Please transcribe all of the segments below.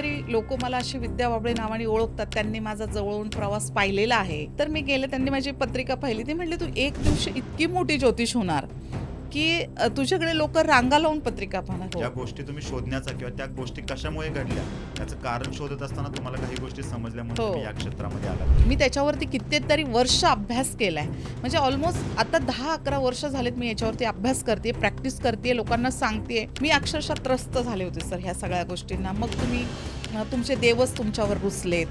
कितीतरी लोक मला अशी विद्या बाबळे नावाने ओळखतात. त्यांनी माझा जवळून प्रवास पाहिलेला आहे. तर मी गेले, त्यांनी माझी पत्रिका पाहिली. ते म्हटले, "तू एक दिवशी इतकी मोठी ज्योतिष होणार की तुझ्याकडे लोक रांगा लावून पत्रिका पाहणार." हो. ज्या गोष्टी तुम्ही शोधण्याचा किंवा त्या गोष्टी कशामुळे घडल्या त्याचं कारण शोधत असताना तुम्हाला काही गोष्टी समजल्यामुळे हो. तुम्ही या क्षेत्रामध्ये आलात. मी त्याच्यावरती कितीतरी वर्ष अभ्यास केलाय. म्हणजे ऑलमोस्ट आता 10-11 वर्ष झालेत मी याच्यावरती अभ्यास करते, प्रॅक्टिस करते, लोकांना सांगते. मी अक्षरशः त्रस्त झाले होते सर ह्या सगळ्या गोष्टींना. मग तुम्ही तुमचे देवच तुमच्यावर रुसलेत.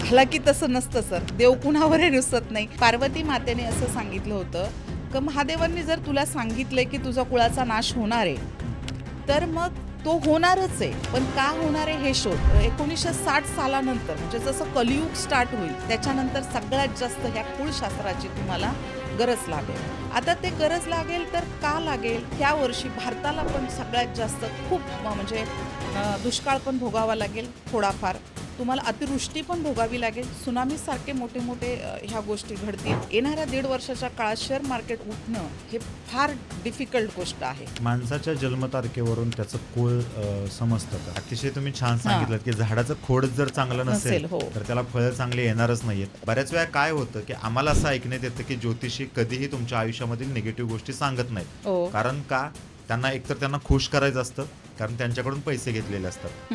हालाकी तसं नसतं सर, देव कुणावरही रुसत नाही. पार्वती मातेने असं सांगितलं होतं की महादेवांनी जर तुला सांगितलंय की तुझा कुळाचा नाश होणार आहे, तर मग तो होणारच आहे. पण का होणार आहे हे शोध. 1960 सालानंतर म्हणजे जसं कलियुग स्टार्ट होईल त्याच्यानंतर सगळ्यात जास्त ह्या कुळशास्त्राची तुम्हाला गरज लागेल. आता ते गरज लागेल तर का लागेल, ह्या वर्षी भारताला पण सगळ्यात जास्त खूप म्हणजे दुष्काळ पण भोगावा लागेल थोडाफार. तुम्हाला अतिवृष्टी पण भोगावी लागेल. सुनामीसारखे मोठे मोठे ह्या गोष्टी घडतील. येणाऱ्या 1.5 वर्षाच्या काळात शेअर मार्केट उठणं हे फार डिफिकल्ट गोष्ट आहे. माणसाच्या जन्मतारखेवरून त्याचं कुळ समजतं का? अतिशय तुम्ही छान सांगितलं की झाडाचं खोड जर चांगलं नसेल हो. तर त्याला फळं चांगली येणारच नाहीयेत. बऱ्याच वेळा काय होतं की आम्हाला असं ऐकण्यात येतं की ज्योतिषी कधीही तुमच्या आयुष्यामधील निगेटिव्ह गोष्टी सांगत नाहीत. हो. कारण का? त्यांना एकतर त्यांना खुश करायचं असतं, कारण त्यांच्याकडून पैसे घेतलेले असतात.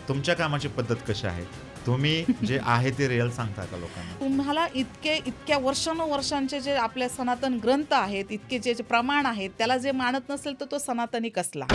तुमच्या कामाची पद्धत कशी आहे? तुम्ही जे आहे ते रिअल सांगता का लोकांना? तुम्हाला इतक्या वर्षानुवर्षांचे जे आपले सनातन ग्रंथ आहेत, इतके जे प्रमाण आहेत, त्याला जे मानत नसेल तर तो सनातनी कसला?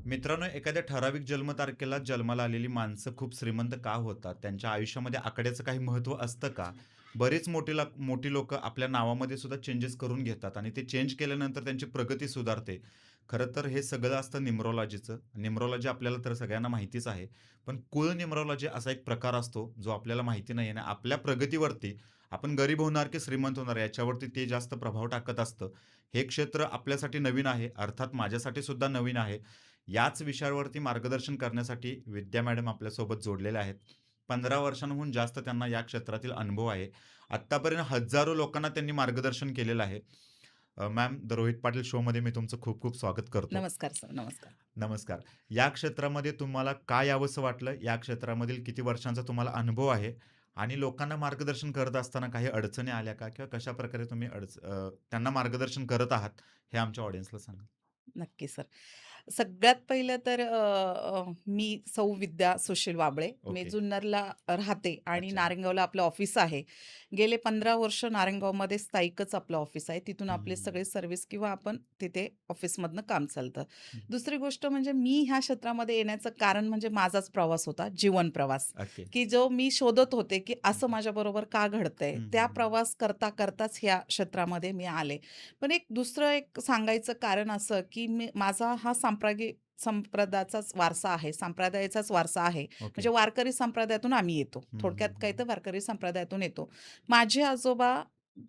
मित्रांनो, एखाद्या ठराविक जन्मतारखेला जन्माला आलेली माणसं खूप श्रीमंत का होतात? त्यांच्या आयुष्यामध्ये आकड्याचं काही महत्त्व असतं का? बरीच मोठी लोकं आपल्या नावामध्ये सुद्धा चेंजेस करून घेतात आणि ते चेंज केल्यानंतर त्यांची प्रगती सुधारते. खरं तर हे सगळं असतं न्यूमरोलॉजीचं. न्यूमरोलॉजी आपल्याला तर सगळ्यांना माहितीच आहे. पण कुळ न्यूमरोलॉजी असा एक प्रकार असतो, जो आपल्याला माहिती नाही आणि आपल्या प्रगतीवरती आपण गरीब होणार की श्रीमंत होणार याच्यावरती ते जास्त प्रभाव टाकत असतं. हे क्षेत्र आपल्यासाठी नवीन आहे, अर्थात माझ्यासाठी सुद्धा नवीन आहे. याच विषयावरती मार्गदर्शन करण्यासाठी विद्या मॅडम आपल्यासोबत जोडलेल्या आहेत. 15 वर्षांहून जास्त त्यांना या क्षेत्रातील अनुभव आहे. आत्तापर्यंत हजारो लोकांना त्यांनी मार्गदर्शन केलेलं आहे. मॅम, द रोहित पाटील शोमध्ये मी तुमचं खूप खूप स्वागत करतो. नमस्कार सर, नमस्कार. नमस्कार. या क्षेत्रामध्ये तुम्हाला काय यावंसं वाटलं? या क्षेत्रामधील किती वर्षांचा तुम्हाला अनुभव आहे? आणि लोकांना मार्गदर्शन करत असताना काही अडचणी आल्या का? किंवा कशाप्रकारे तुम्ही त्यांना मार्गदर्शन करत आहात, हे आमच्या ऑडियन्सला सांगा. नक्की सर. सगळ्यात पहिलं तर मी सौ विद्या सुशील वाबळे. मी ओके. जुन्नरला राहते आणि अच्छा. नारायणगावला आपलं ऑफिस आहे. गेले 15 वर्ष नारायणगावमध्ये स्थायिकच आपलं ऑफिस आहे. तिथून हं, आपले हं, हं. सगळे सर्व्हिस किंवा आपण तिथे ऑफिसमधनं काम चालतं. हं. दुसरी गोष्ट म्हणजे मी ह्या क्षेत्रामध्ये येण्याचं कारण म्हणजे माझाच प्रवास होता, जीवन प्रवास, ओके. की जो मी शोधत होते, की असं माझ्याबरोबर का घडतंय? हं, त्या हं, हं. प्रवास करताच ह्या क्षेत्रामध्ये मी आले. पण दुसरं एक सांगायचं कारण असं, की माझा हा संप्रदायाचाच वारसा आहे, संप्रदायाचाच वारसा आहे. ओके. म्हणजे वारकरी संप्रदायातून आम्ही येतो. हं, थोडक्यात हं, काय हं. तर वारकरी संप्रदायातून येतो. माझे आजोबा,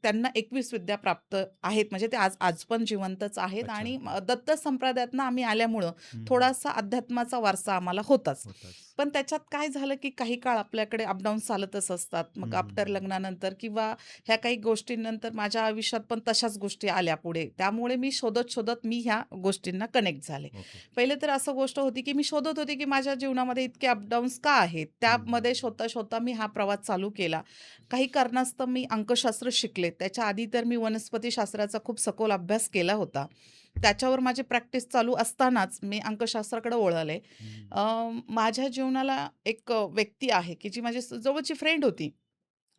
त्यांना 21 विद्या प्राप्त आहेत. म्हणजे ते आज पण जिवंतच आहेत अच्छा. आणि दत्त संप्रदायातनं आम्ही आल्यामुळं हं, हं. थोडासा अध्यात्माचा वारसा आम्हाला होताच. होताच. पण त्याच्यात काय झालं, की काही काळ आपल्याकडे अपडाऊन चालतच असतात. हं, मग हं, आफ्टर हं. लग्नानंतर किंवा ह्या काही गोष्टींनंतर माझ्या आयुष्यात पण तशाच गोष्टी आल्या पुढे. त्यामुळे मी शोधत मी ह्या गोष्टींना कनेक्ट झाले. ओके. पहिले तर असं गोष्ट होती, की मी शोधत होते, की माझ्या जीवनामध्ये इतके अपडाऊन्स का आहेत? हं, हं, त्यामध्ये हं. शोधता मी हा प्रवास चालू केला. काही कारणास्तव मी अंकशास्त्र शिकले. त्याच्या आधी तर मी वनस्पतीशास्त्राचा खूप सखोल अभ्यास केला होता. त्याच्यावर माझी प्रॅक्टिस चालू असतानाच मी अंकशास्त्राकडे वळाले. हं. माझ्या जीवनाला एक व्यक्ती आहे, की जी माझी जवळची फ्रेंड होती.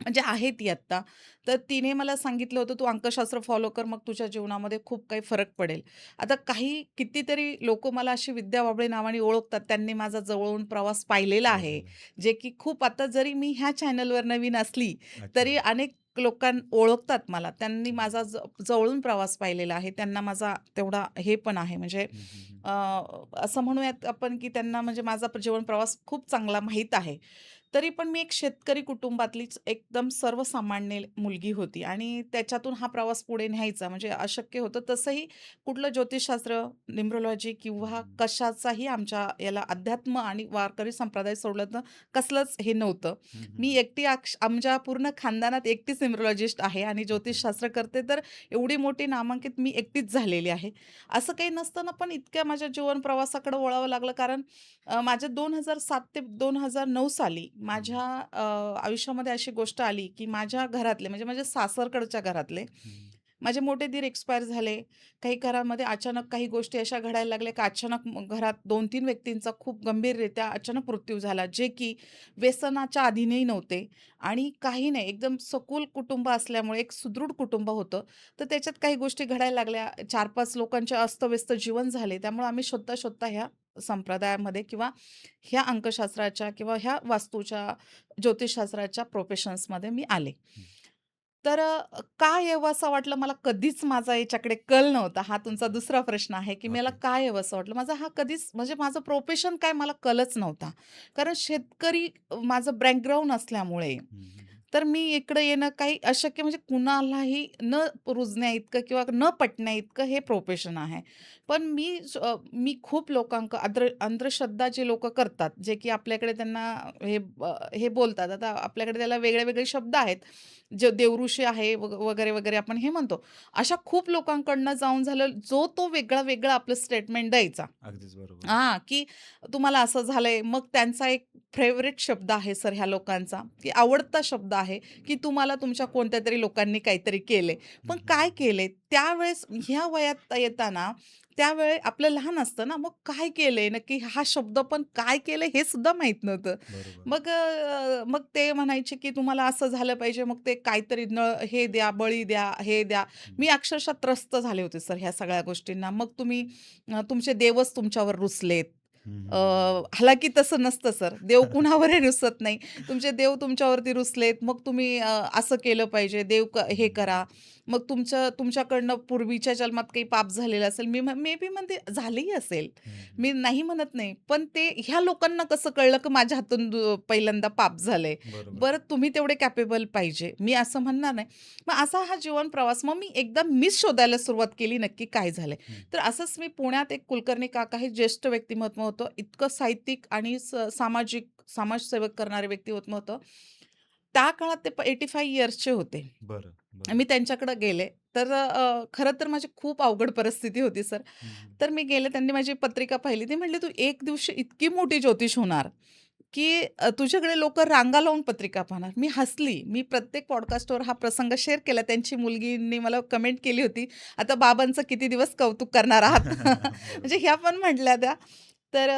म्हणजे आहे ती आत्ता. तर तिने मला सांगितलं होतं, "तू अंकशास्त्र फॉलो कर, मग तुझ्या जीवनामध्ये खूप काही फरक पडेल." आता कितीतरी लोकं मला अशी विद्या बाबळे नावाने ओळखतात. त्यांनी माझा जवळून प्रवास पाहिलेला आहे. पाहिलेलं आहे. जे की खूप, आता जरी मी ह्या चॅनलवर नवीन असली, अच्छा. तरी अनेक ओळखतात मला. त्यांनी हं. माझा जवळून प्रवास पाहिलेला आहे. त्यांना माझा तेवढा हे पण आहे, म्हणजे हं, हं, हं. अ, असं म्हणूयात आपण, की त्यांना म्हणजे माझा जीवन प्रवास खूप चांगला माहीत आहे. तरी पण मी एक शेतकरी कुटुंबातलीच एकदम सर्वसामान्य मुलगी होती आणि त्याच्यातून हा प्रवास पुढे न्यायचा म्हणजे अशक्य होतं. तसंही कुठलं ज्योतिषशास्त्र, न्यूमरोलॉजी किंवा हं, कशाचाही आमच्या याला अध्यात्म आणि वारकरी संप्रदाय सोडलं तर कसलंच हे नव्हतं. हं, हं, मी हं. एकटी आमच्या पूर्ण खानदानात एकटीच न्यूमरोलॉजिस्ट आहे आणि ओके. ज्योतिषशास्त्र करते, तर एवढी मोठी नामांकित मी एकटीच झालेली आहे. असं काही नसताना पण इतक्या माझ्या जीवन प्रवासाकडे वळावं लागलं कारण माझ्या 2007 ते 2009 साली हं, माझ्या आयुष्यामध्ये अशी गोष्ट आली, की माझ्या घरातले म्हणजे माझ्या सासरकडच्या घरातले, हं. माझे मोठे दीर एक्सपायर झाले. काही घरामध्ये अचानक काही गोष्टी अशा घडायला लागल्या, की अचानक घरात 2-3 व्यक्तींचा खूप गंभीररित्या अचानक मृत्यू झाला, जे की व्यसनाच्या अधीनही नव्हते आणि काही नाही. एकदम सखोल कुटुंब असल्यामुळे एक सुदृढ कुटुंब होतं. तर त्याच्यात काही गोष्टी घडायला लागल्या. 4-5 लोकांचे अस्तव्यस्त जीवन झाले. त्यामुळे आम्ही शोधता-शोधता ह्या संप्रदायामध्ये किंवा ह्या अंकशास्त्राच्या किंवा ह्या वास्तूच्या, ज्योतिषशास्त्राच्या प्रोफेशन्समध्ये मी आले. हं. तर का यावंसं वाटलं मला कधीच माझा याच्याकडे कल नव्हता. हा तुमचा दुसरा प्रश्न आहे, की मला ओके. का यावंसं वाटलं? माझा हा कधीच म्हणजे माझं प्रोफेशन काय मला कलच नव्हता. कारण शेतकरी माझं बॅकग्राऊंड असल्यामुळे हं, हं, हं. तर मी इकडे येणं काही अशक्य म्हणजे कुणालाही न रुजण्याइतकं किंवा न पटण्याइतकं हे प्रोफेशन आहे. पण मी खूप अंधश्रद्धा जे लोकं करतात, जे की आपल्याकडे त्यांना हे बोलतात. आता आपल्याकडे त्याला वेगळे-वेगळे शब्द आहेत. जे देवऋषी आहे वगैरे, वगैरे आपण हे म्हणतो. अशा खूप लोकांकडनं जाऊन झालं, जो तो वेगळा-वेगळा आपलं स्टेटमेंट द्यायचा. अगदीच बरोबर. हां, की तुम्हाला असं झालंय. मग त्यांचा एक फेव्हरेट शब्द आहे सर ह्या लोकांचा, की आवडता शब्द आहे, की तुम्हाला तुमच्या कोणत्यातरी लोकांनी काहीतरी केलंय. हं, पण हं, काय हं. केलंय? त्यावेळेस ह्या वयात येताना, त्यावेळी आपलं लहान असतं ना, मग काय केलंय नक्की? हा शब्द पण काय केलंय हे सुद्धा माहीत नव्हतं. बरोबर. मग ते म्हणायचे, की तुम्हाला असं झालं पाहिजे. मग ते काहीतरी हे द्या, बळी द्या, हे द्या. हं. मी अक्षरशः त्रस्त झाले होते सर ह्या सगळ्या गोष्टींना. मग तुमचे देवच तुमच्यावर रुसलेत. हं, अ, हं, हं, हं. हालाकी तसं नसतं सर. देव कुणावरही रुसत नाही. तुमचे देव तुमच्यावरती रुसलेत, मग तुम्ही असं केलं पाहिजे, हे हं, करा. मग तुमच्याकडनं पूर्वीच्या जन्मात काही पाप झालेलं असेल, मे बी म्हणते झालंही असेल. हं, हं. मी नाही म्हणत नाही. पण ते ह्या लोकांना कसं कळलं, की माझ्या हातून पहिल्यांदा पाप झालंय. बरोबर. बरं तुम्ही तेवढे कॅपेबल पाहिजे. मी असं म्हणणार नाही. मग असा हा जीवन प्रवास. मग मी एकदा मीच शोधायला सुरुवात केली, नक्की काय झालंय. हं. तर असंच मी पुण्यात एक कुलकर्णी काका हे ज्येष्ठ व्यक्तिमत्व होतं. इतकं साहित्यिक आणि समाजसेवक करणारे व्यक्तिमत्व होतं. त्या काळात ते 85 इयर्सचे होते. बरं, बरं. मी त्यांच्याकडे गेले. तर खरं तर माझी खूप अवघड परिस्थिती होती सर. हं, हं. तर मी गेले. त्यांनी माझी पत्रिका पाहिली. ते म्हटले, "तू एक दिवशी इतकी मोठी ज्योतिष होणार, की तुझ्याकडे लोकं रांगा लावून पत्रिका पाहणार." मी हसली. मी प्रत्येक पॉडकास्टवर हा प्रसंग शेअर केला. त्यांची मुलगींनी मला कमेंट केली होती, "आता बाबांचं किती दिवस कौतुक करणार आहात?" म्हणजे बरोबर. ह्या पण म्हटल्या त्या. तर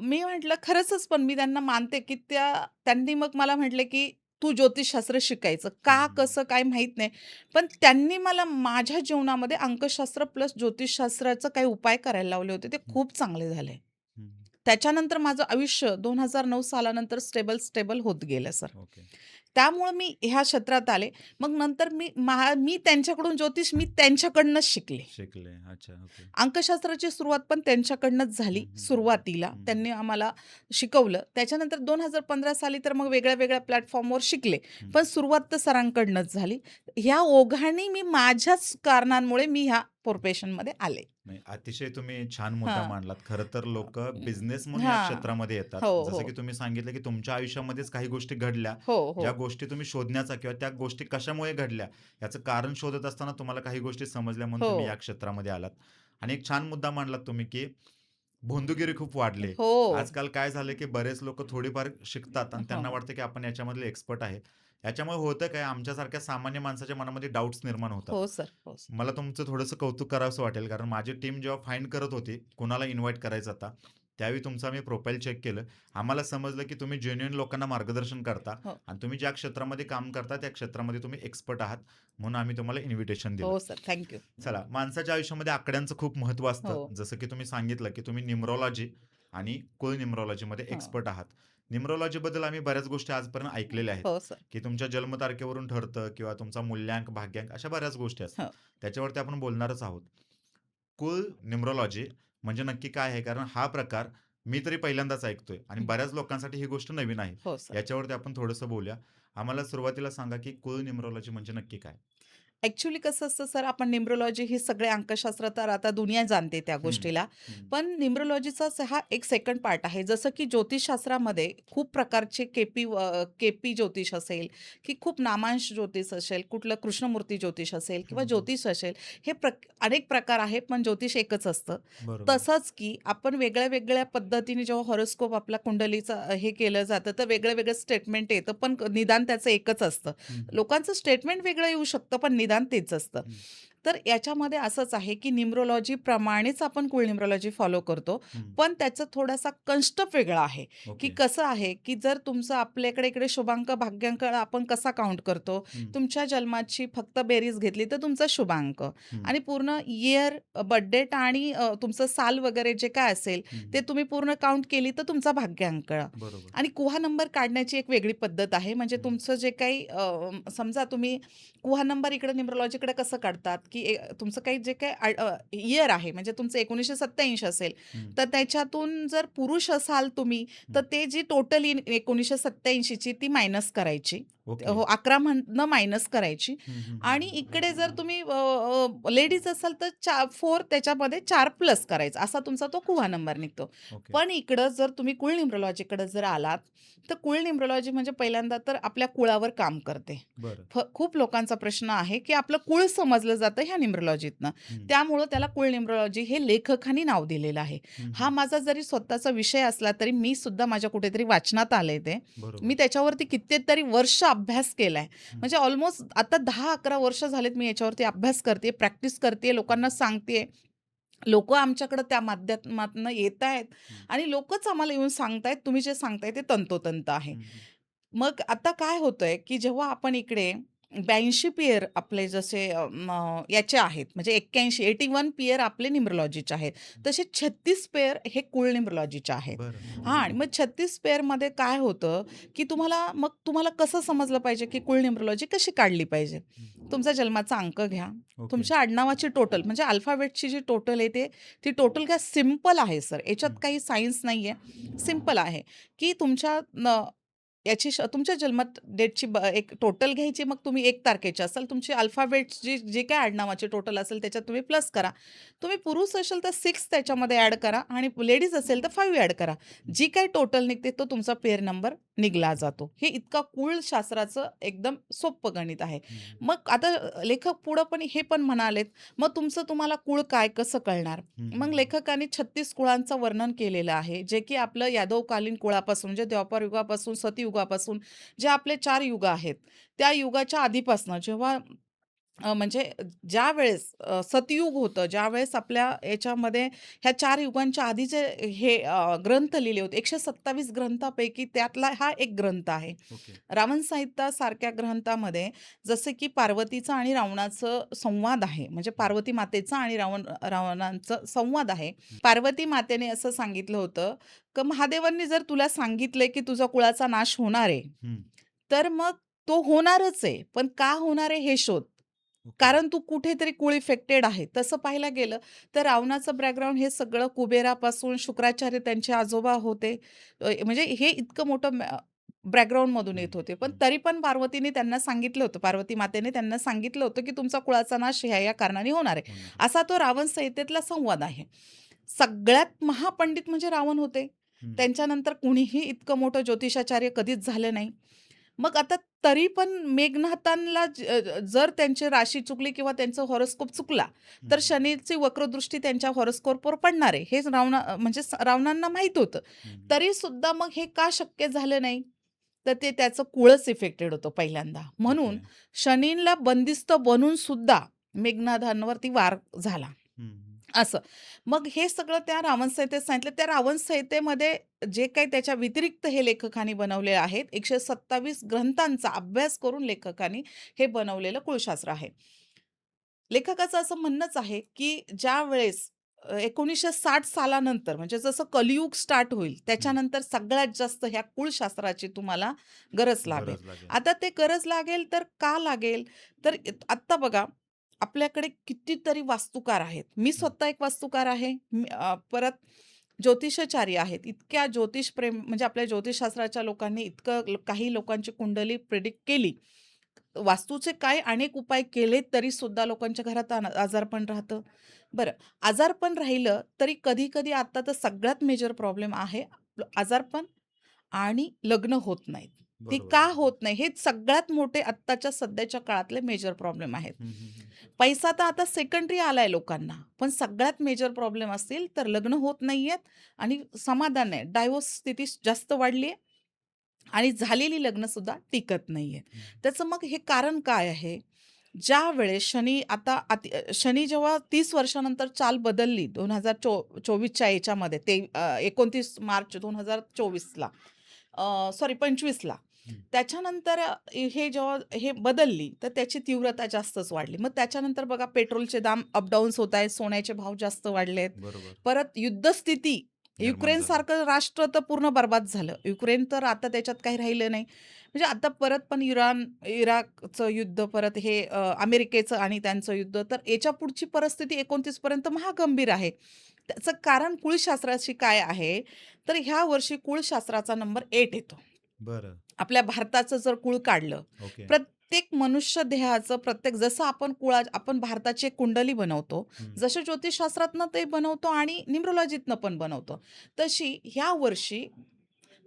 मी म्हटलं खरंचच पण मी त्यांना मानते, की त्यांनी मग मला म्हटले, की "तू ज्योतिषशास्त्र शिकायचं." हं, का, हं. कसं, काय माहीत नाही. पण त्यांनी मला माझ्या जीवनामध्ये अंकशास्त्र प्लस ज्योतिषशास्त्राचे काही उपाय करायला लावले होते. ते हं, खूप चांगले झाले. हं. त्याच्यानंतर माझं आयुष्य 2009 सालानंतर स्टेबल होत गेलं सर. ओके. त्यामुळं मी ह्या क्षेत्रात आले. मग नंतर मी त्यांच्याकडून मी त्यांच्याकडूनच शिकले. शिकले. अच्छा. ओके. अंकशास्त्राची सुरुवात पण त्यांच्याकडनंच हं, झाली हं, हं, हं. सुरुवातीला. हं, हं. त्यांनी आम्हाला शिकवलं. त्याच्यानंतर 2015 साली तर मग वेगळ्या-वेगळ्या प्लॅटफॉर्मवर शिकले. हं. पण सुरुवात तर सरांकडनंच झाली. ह्या ओघाने माझ्याच कारणांमुळे मी ह्या प्रोफेशनमध्ये आले. नाही, अतिशय तुम्ही छान मुद्दा हां. मांडलात. खरं तर लोकं बिझनेस म्हणून या हां. क्षेत्रामध्ये येतात. हो, जसं हो. की तुम्ही सांगितलं, की तुमच्या आयुष्यामध्येच काही गोष्टी घडल्या, हो, ज्या हो. गोष्टी तुम्ही शोधण्याचा किंवा त्या गोष्टी कशामुळे घडल्या, याचं कारण शोधत असताना तुम्हाला काही गोष्टी समजल्या म्हणून हो. तुम्ही या क्षेत्रामध्ये आलात. आणि एक छान मुद्दा मांडलात तुम्ही, की भोंदूगिरी खूप वाढली. हो. आजकाल काय झालं, की बरेच लोकं थोडीफार शिकतात आणि त्यांना हां. वाटतं, की आपण याच्यामधले एक्सपर्ट आहे. याच्यामुळे होतं काय, आमच्यासारख्या सामान्य माणसाच्या मनामध्ये डाउट्स निर्माण होतात. हो सर. हो सर. मला तुमचं थोडंसं कौतुक करावसं वाटेल, कारण माझी टीम जेव्हा फाइंड करत होती, कुणाला इन्व्हाईट करायचा आता, त्यावेळी तुमचं आम्ही प्रोफाईल चेक केलं. आम्हाला समजलं, की तुम्ही जेन्युइन लोकांना मार्गदर्शन करता हो. आणि तुम्ही ज्या क्षेत्रामध्ये काम करता, त्या क्षेत्रामध्ये तुम्ही एक्सपर्ट आहात. म्हणून आम्ही तुम्हाला इन्व्हिटेशन दिलं. हो सर. थँक चला, माणसाच्या आयुष्यामध्ये आकड्यांचं खूप महत्त्व असतं. हो. जसं की तुम्ही सांगितलं, की तुम्ही न्यूमरोलॉजी आणि कुल न्यूमरोलॉजीमध्ये हां. एक्सपर्ट आहात. न्यूमरोलॉजीबद्दल आम्ही बऱ्याच गोष्टी आजपर्यंत ऐकलेल्या आहेत, हो सर. की तुमच्या जन्मतारखेवरून ठरतं किंवा तुमचा मूल्यांक, भाग्यांक अशा बऱ्याच गोष्टी असतात. हो. त्याच्यावरती आपण बोलणारच आहोत. कुल न्यूमरोलॉजी म्हणजे नक्की काय आहे? कारण हा प्रकार मी तरी पहिल्यांदाच ऐकतोय आणि हं. बऱ्याच लोकांसाठी ही गोष्ट नवीन आहे. हो सर. याच्यावरती आपण थोडंसं बोलूया. आम्हाला सुरुवातीला सांगा, की कुळ न्यूमरोलॉजी म्हणजे नक्की काय? ॲक्चुअली कसं असतं सर, आपण न्यूमरोलॉजी ही सगळे अंकशास्त्र तर आता दुनिया जाणते त्या हं, गोष्टीला. हं. पण न्यूमरोलॉजीचाच हा एक सेकंड पार्ट आहे. जसं की ज्योतिषशास्त्रामध्ये खूप प्रकारचे केपी ज्योतिष असेल, की खूप नामांश ज्योतिष असेल, कुठलं कृष्णमूर्ती ज्योतिष असेल हं, किंवा हं. ज्योतिष असेल, हे अनेक प्रकार आहेत, पण ज्योतिष एकच असतं. बरोबर. तसंच की आपण वेगळ्या-वेगळ्या पद्धतीने जेव्हा हॉरोस्कोप आपला कुंडलीचं हे केलं जातं, तर वेगळं-वेगळं स्टेटमेंट येतं, पण निदान त्याचं एकच असतं. हं, हं. लोकांचं स्टेटमेंट वेगळं येऊ शकतं, पण निदान तेच असतं. हं, तर याच्यामध्ये असंच आहे, की न्यूमरोलॉजीप्रमाणेच आपण कुळ न्यूमरोलॉजी फॉलो करतो. हं. पण त्याचा थोडासा कन्सेप्ट वेगळा आहे, की ओके. कसं आहे, की जर तुमचं आपल्याकडे इकडे शुभांक, भाग्यांक आपण कसा काउंट करतो? हं, तुमच्या जन्माची फक्त बेरीज घेतली तर तुमचा शुभांक हं, आणि पूर्ण इयर, बर्थ डेट आणि तुमचं साल वगैरे जे काय असेल, हं. ते तुम्ही पूर्ण काउंट केली तर तुमचा भाग्यांक. बरोबर. आणि कुहा नंबर काढण्याची एक वेगळी पद्धत आहे. म्हणजे हं, तुमचं जे काही समजा तुम्ही कुहा नंबर इकडे न्यूमरोलॉजीकडे कसं काढतात, की तुमचं काही जे काही इयर आहे, म्हणजे तुमचं 1987 असेल, हं, तर त्याच्यातून जर पुरुष असाल तुम्ही, तर हं. ते जी टोटल 1987 ची ती मायनस करायची. ओके. हो, 11 मधनं मायनस करायची हं, हं, हं, आणि हं. इकडे जर तुम्ही लेडीज असाल तर 4 त्याच्यामध्ये 4 प्लस करायचा. असा तुमचा तो कुहा नंबर निघतो. ओके. पण इकडं जर तुम्ही कुळ न्यूमरोलॉजीकडे जर आलात, तर कुळ न्यूमरोलॉजी म्हणजे पहिल्यांदा तर आपल्या कुळावर काम करते. बरं. खूप लोकांचा प्रश्न आहे, की आपलं कुळ समजलं जातं ह्या न्यूमरोलॉजीतनं. हं, त्यामुळं त्याला कुळ न्यूमरोलॉजी हे लेखकांनी नाव दिलेलं आहे. हं, हा हं. माझा जरी स्वतःचा विषय असला, तरी मी सुद्धा माझ्या कुठेतरी वाचनात आलंय ते. मी बरोबर. त्याच्यावरती कितीतरी वर्ष अभ्यास केलाय. हं, म्हणजे ऑलमोस्ट आता 10-11 वर्ष झालेत मी याच्यावरती अभ्यास करतेय, प्रॅक्टिस करतेय, हं, लोकांना सांगतेय. लोकं आमच्याकडे त्या माध्यमातनं येतायत हं, आणि लोकच आम्हाला येऊन सांगतायत, तुम्ही जे सांगताय ते तंतोतंत आहे. हं, हं. मग आता काय होतंय, की जेव्हा आपण इकडे 82 पेअर आपले जसे याचे आहेत, म्हणजे 81 पेअर आपले न्यूमरोलॉजीचे आहेत. तसे 36 पेअर हे कुळ न्यूमरोलॉजीचे आहेत. बरं. हां, आणि मग 36 पेअरमध्ये काय होतं, की तुम्हाला कसं समजलं पाहिजे, की कुळ न्यूमरोलॉजी कशी काढली पाहिजे? हं. तुमचा जन्माचा अंक घ्या. ओके. तुमच्या आडनावाची टोटल म्हणजे अल्फाबेटची जी टोटल आहे ती टोटल काय सिंपल आहे सर. याच्यात हं, काही सायन्स नाहीये. सिंपल आहे, की याची तुमच्या डेटची एक टोटल घ्यायची. मग तुम्ही 1 तारखेचे असाल, तुमची अल्फाबेट्स जे काही आडनावाची टोटल असेल त्याच्यात तुम्ही प्लस करा. तुम्ही पुरुष असाल तर 6 त्याच्यामध्ये ॲड करा आणि लेडीज असेल तर 5 ॲड करा. हं, जी काही टोटल निघते तो तुमचा पेअर नंबर निघाला जातो. हे इतका कुळशास्त्राचं एकदम सोप्पं गणित आहे. हं, हं. मग आता लेखक पुढं पण हे पण म्हणालेत, मग तुम्हाला कुळ काय कसं कळणार? हं, हं, मग हं. लेखकांनी 36 कुळांचं वर्णन केलेलं आहे, जे की आपलं यादवकालीन कुळापासून म्हणजे द्वापर युगापासून, सतयुगापासून जे आपले 4 युग आहेत, त्या युगाच्या आधीपासनं जेव्हा म्हणजे ज्यावेळेस सतयुग होतं, ज्यावेळेस आपल्या याच्यामध्ये ह्या 4 युगांच्या आधी जे हे ग्रंथ लिहिले होते, 127 ग्रंथापैकी त्यातला हा एक ग्रंथ आहे. ओके. रावण संहितासारख्या ग्रंथामध्ये जसे की पार्वतीचा आणि रावणाचं संवाद आहे. म्हणजे हं, पार्वती मातेचा आणि रावणाचं संवाद आहे. हं, पार्वती मातेने असं सांगितलं होतं, की महादेवांनी जर तुला सांगितलंय, की तुझा कुळाचा नाश होणार आहे, हं. तर मग तो होणारच आहे. पण का होणार आहे हे शोध. ओके. कारण तू कुठेतरी कुळ इफेक्टेड आहे. तसं पाहायला गेलं तर रावणाचं बॅकग्राऊंड हे सगळं कुबेरापासून शुक्राचार्य त्यांचे आजोबा होते. म्हणजे हे इतकं मोठं बॅकग्राऊंडमधून हं, येत होते. पण हं. तरी पण पार्वतीने त्यांना सांगितलं होतं, पार्वती मातेने त्यांना सांगितलं होतं, की तुमचा कुळाचा नाश ह्या कारणाने होणार आहे. होणार आहे. असा तो रावण संहितेतला संवाद आहे. सगळ्यात महापंडित म्हणजे रावण होते. हं. त्यांच्यानंतर कुणीही इतकं मोठं ज्योतिषाचार्य कधीच झालं नाही. मग आता तरी पण मेघनाथांना जर त्यांची राशी चुकली किंवा त्यांचं हॉरोस्कोप चुकला, हं, तर हं. शनीची वक्रदृष्टी त्यांच्या हॉरोस्कोपवर पडणार आहे. हे म्हणजे रावणांना माहीत होतं. हं, हं. तरी सुद्धा मग हे का शक्य झालं नाही? तर ते त्याचं कुळच इफेक्टेड होतं पहिल्यांदा. ओके. म्हणून शनींला बंदिस्त बनून सुद्धा मेघनाथांवरती वार झाला. हं, हं. असं. मग हे सगळं त्या रावण संहितेत सांगितलं. त्या रावण संहितेमध्ये जे काही त्याच्या व्यतिरिक्त हे लेखकांनी बनवले आहेत, 127 ग्रंथांचा अभ्यास करून लेखकांनी हे बनवलेलं कुळशास्त्र आहे. लेखकाचं असं म्हणणंच आहे, की ज्यावेळेस 1960 सालानंतर म्हणजे जसं कलियुग स्टार्ट होईल, हं. त्याच्यानंतर सगळ्यात जास्त ह्या कुळशास्त्राची तुम्हाला गरज लागेल. गरज लागेल. आता ते गरज लागेल तर का लागेल? तर आत्ता बघा, आपल्याकडे कितीतरी वास्तुकार आहेत. मी हं, स्वतः एक वास्तुकार आहे. परत ज्योतिषाचार्य आहेत. इतक्या ज्योतिषप्रेम म्हणजे आपल्या ज्योतिषशास्त्राच्या लोकांनी इतकं काही लोकांची कुंडली प्रिडिक्ट केली. वास्तूचे काय अनेक उपाय केले तरी सुद्धा लोकांच्या घरात आजारपण राहतं. बरं, आजारपण राहिलं तरी कधी-कधी आता तर सगळ्यात मेजर प्रॉब्लेम आहे आजारपण आणि लग्न होत नाहीत. ती बरोबर, का बरोबर. होत नाही? हे सगळ्यात मोठे आत्ताच्या सध्याच्या काळातले मेजर प्रॉब्लेम आहेत. हं, हं, हं. पैसा तर आता सेकंडरी आलाय लोकांना. पण सगळ्यात मेजर प्रॉब्लेम असतील तर लग्न होत नाहीयेत आणि समाधान नाही. डायव्होर्स स्थिती जास्त वाढली आहे आणि झालेली लग्नसुद्धा टिकत नाहीयेत. हं. त्याचं मग हे कारण काय आहे? ज्यावेळेस शनी आता शनी जेव्हा 30 वर्षानंतर चाल बदलली 2024च्या याच्यामध्ये 29 मार्च 2024ला सॉरी 25ला. हं. त्याच्यानंतर हे जेव्हा हे बदलली, तर त्याची तीव्रता जास्तच वाढली. मग त्याच्यानंतर बघा पेट्रोलचे दाम अप-डाऊन्स होत आहेत, सोन्याचे भाव जास्त वाढलेत. बरोबर. परत युद्धस्थिती, निर्माण झालं. युक्रेनसारखं राष्ट्र तर पूर्ण बरबाद झालं. युक्रेन तर आता त्याच्यात काही राहिलं नाही. म्हणजे आता परत पण इराकचं युद्ध, परत हे अमेरिकेचं आणि त्यांचं युद्ध, तर याच्या पुढची परिस्थिती 29 पर्यंत महागंभीर आहे. त्याचं कारण कुळशास्त्राशी काय आहे, तर ह्या वर्षी कुळशास्त्राचा नंबर 8 येतो. बरं. आपल्या भारताचं जर कुळ काढलं, ओके. प्रत्येक मनुष्य देहाचं जसं आपण भारताची एक कुंडली बनवतो, हं. जसं ज्योतिषशास्त्रातनं ते बनवतो आणि न्यूमरोलॉजीतनं पण बनवतो. तशी ह्या वर्षी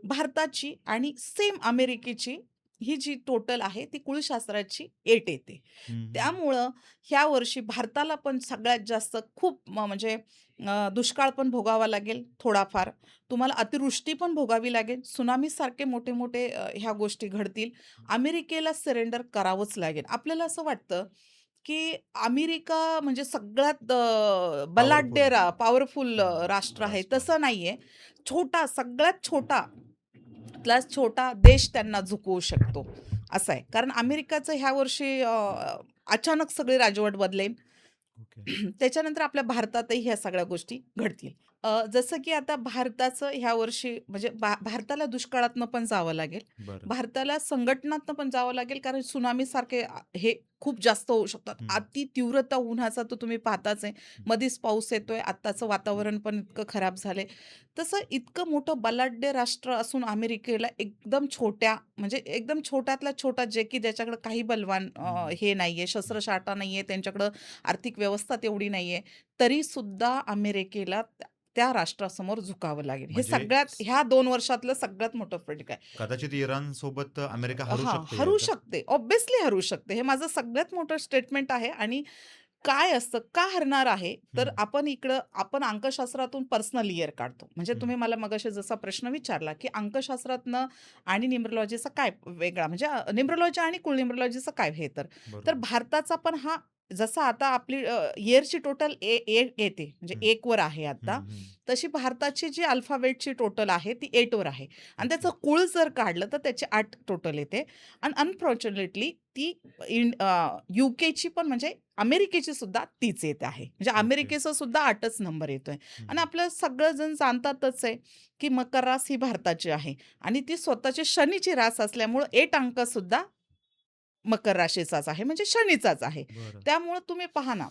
भारताची आणि सेम अमेरिकेची ही जी टोटल आहे ती कुळशास्त्राची 8 येते. हं, हं. त्यामुळं ह्या वर्षी भारताला पण सगळ्यात जास्त खूप म्हणजे दुष्काळ पण भोगावा लागेल थोडाफार. तुम्हाला अतिवृष्टी पण भोगावी लागेल. त्सुनामीसारखे मोठे-मोठे ह्या गोष्टी घडतील. अमेरिकेला सरेंडर करावंच लागेल. आपल्याला असं वाटतं, की अमेरिका म्हणजे सगळ्यात पॉवरफुल. पॉवरफुल हं. राष्ट्र आहे. राष्ट्र आहे. तसं नाहीये. सगळ्यात छोटा देश त्यांना झुकवू शकतो, असं आहे. कारण अमेरिकाचं ह्या वर्षी अचानक सगळी राजवट बदलेल. ओके. त्याच्यानंतर आपल्या भारतातही ह्या सगळ्या गोष्टी घडतील. जसं की आता भारताचं ह्या वर्षी म्हणजे भारताला दुष्काळातनं पण जावं लागेल. बरं. भारताला संघटनातनं पण जावं लागेल कारण त्सुनामीसारखे हे खूप जास्त होऊ शकतात. हं. अति तीव्रता उन्हाचा तर तुम्ही पाहताच आहे. हं. मधीच पाऊस येतोय. आत्ताचं वातावरण पण इतकं खराब झालंय. तसं इतकं मोठं बलाढ्य राष्ट्र असून अमेरिकेला एकदम म्हणजे एकदम छोट्यातला छोटा ज्याच्याकडे काही बलवान हं. हे नाहीये, शस्त्रसाठा नाहीये, त्यांच्याकडं आर्थिक व्यवस्था तेवढी नाहीये, तरी सुद्धा अमेरिकेला त्या राष्ट्रासमोर झुकावं लागेल. हे म्हणजे सगळ्यात ह्या 2 वर्षातलं सगळ्यात मोठं फरक आहे. कदाचित इराणसोबत अमेरिका हरू हां, शकते हरू युद्ध. शकते. ऑब्व्हियसली हरू शकते. हे माझं सगळ्यात मोठं स्टेटमेंट आहे आणि काय असतं, का हरणार आहे? तर हं. आपण अंकशास्त्रातून पर्सनल इयर काढतो. म्हणजे हं. तुम्ही मला मगाशी जसा प्रश्न विचारला, की अंकशास्त्रातनं आणि न्यूमरोलॉजीचा काय वेगळा म्हणजे न्यूमरोलॉजी आणि कुळ न्यूमरोलॉजीचं काय हे तर. तर बरोबर. भारताचा पण हा जसा आता आपली इयरची टोटल येते म्हणजे हं. 1 वर आहे आता. हं, हं. तशी भारताची जी अल्फाबेटची टोटल आहे ती 8 वर आहे आणि ओके. त्याचं कुळ जर काढलं तर त्याची 8 टोटल येते आणि अनफॉर्च्युनेटली ती यूकेची पण म्हणजे अमेरिकेची सुद्धा तीच येत आहे. म्हणजे ओके. अमेरिकेचा सुद्धा 8च नंबर येतोय हं, आणि हं. आपलं सगळेजण जाणतातच आहे, की मकर रास ही भारताची आहे आणि ती स्वतःची शनीची रास असल्यामुळं 8 अंक सुद्धा मकर राशीचाच आहे म्हणजे शनीचाच आहे. बरं. त्यामुळं तुम्ही पहा ना,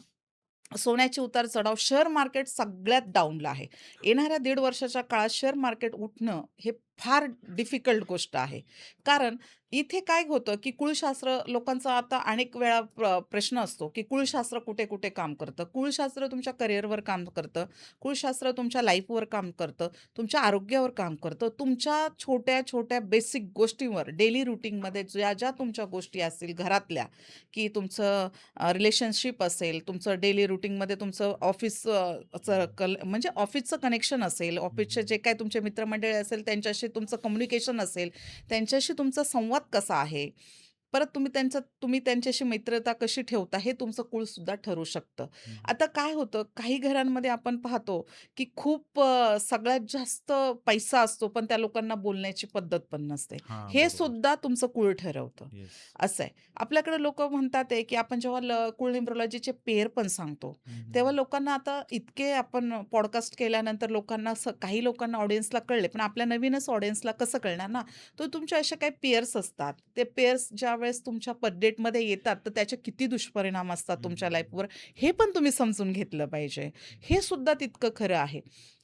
सोन्याचे उतार-चढाव, शेअर मार्केट सगळ्यात डाऊनला आहे. येणाऱ्या 1.5 वर्षाच्या काळात शेअर मार्केट उठणं हे फार डिफिकल्ट गोष्ट आहे. कारण इथे काय होतं, की कुळशास्त्र लोकांचा आता अनेक वेळा प्रश्न असतो, की कुळशास्त्र कुठे-कुठे काम करतं? कुळशास्त्र तुमच्या करिअरवर काम करतं. कुळशास्त्र तुमच्या लाईफवर काम करतं. तुमच्या आरोग्यावर काम करतं. तुमच्या छोट्या-छोट्या बेसिक गोष्टींवर डेली रूटीनमध्ये ज्या-ज्या तुमच्या गोष्टी असतील घरातल्या, की तुमचं रिलेशनशिप असेल, तुमचं डेली रूटीनमध्ये तुमचं हं. म्हणजे ऑफिसचं कनेक्शन असेल, हं, ऑफिसचे हं. जे काही तुमचे मित्रमंडळी असेल, त्यांच्याशी तुमचं कम्युनिकेशन असेल, त्यांच्याशी तुमचा संवाद कसा आहे, परत तुम्ही त्यांच्याशी मित्रता कशी ठेवता, हे तुमचं कुळसुद्धा ठरू शकतं. हं. आता काय होतं, काही घरांमध्ये आपण पाहतो, की खूप सगळ्यात जास्त पैसा असतो, पण त्या लोकांना बोलण्याची पद्धत पण नसते. हां, हे बरोबर. सुद्धा तुमचं कुळ ठरवतं. येस. असं आहे. आपल्याकडे लोकं म्हणतात आहे, की आपण जेव्हा कुळ न्यूमरोलॉजीचे पेअर पण सांगतो, हं, हं, तेव्हा हं. लोकांना आता इतके आपण पॉडकास्ट केल्यानंतर काही लोकांना ऑडियन्सला कळले, पण आपल्या नवीनच ऑडियन्सला कसं कळणार ना? तर तुमचे असे काही पेअर्स असतात. ते पेअर्स ज्यावेळेस तुमच्या डेटमध्ये येतात, तर त्याचे किती दुष्परिणाम असतात हं, तुमच्या हं, हं. लाईफवर, हे पण तुम्ही समजून घेतलं पाहिजे. हे सुद्धा तितकं खरं आहे.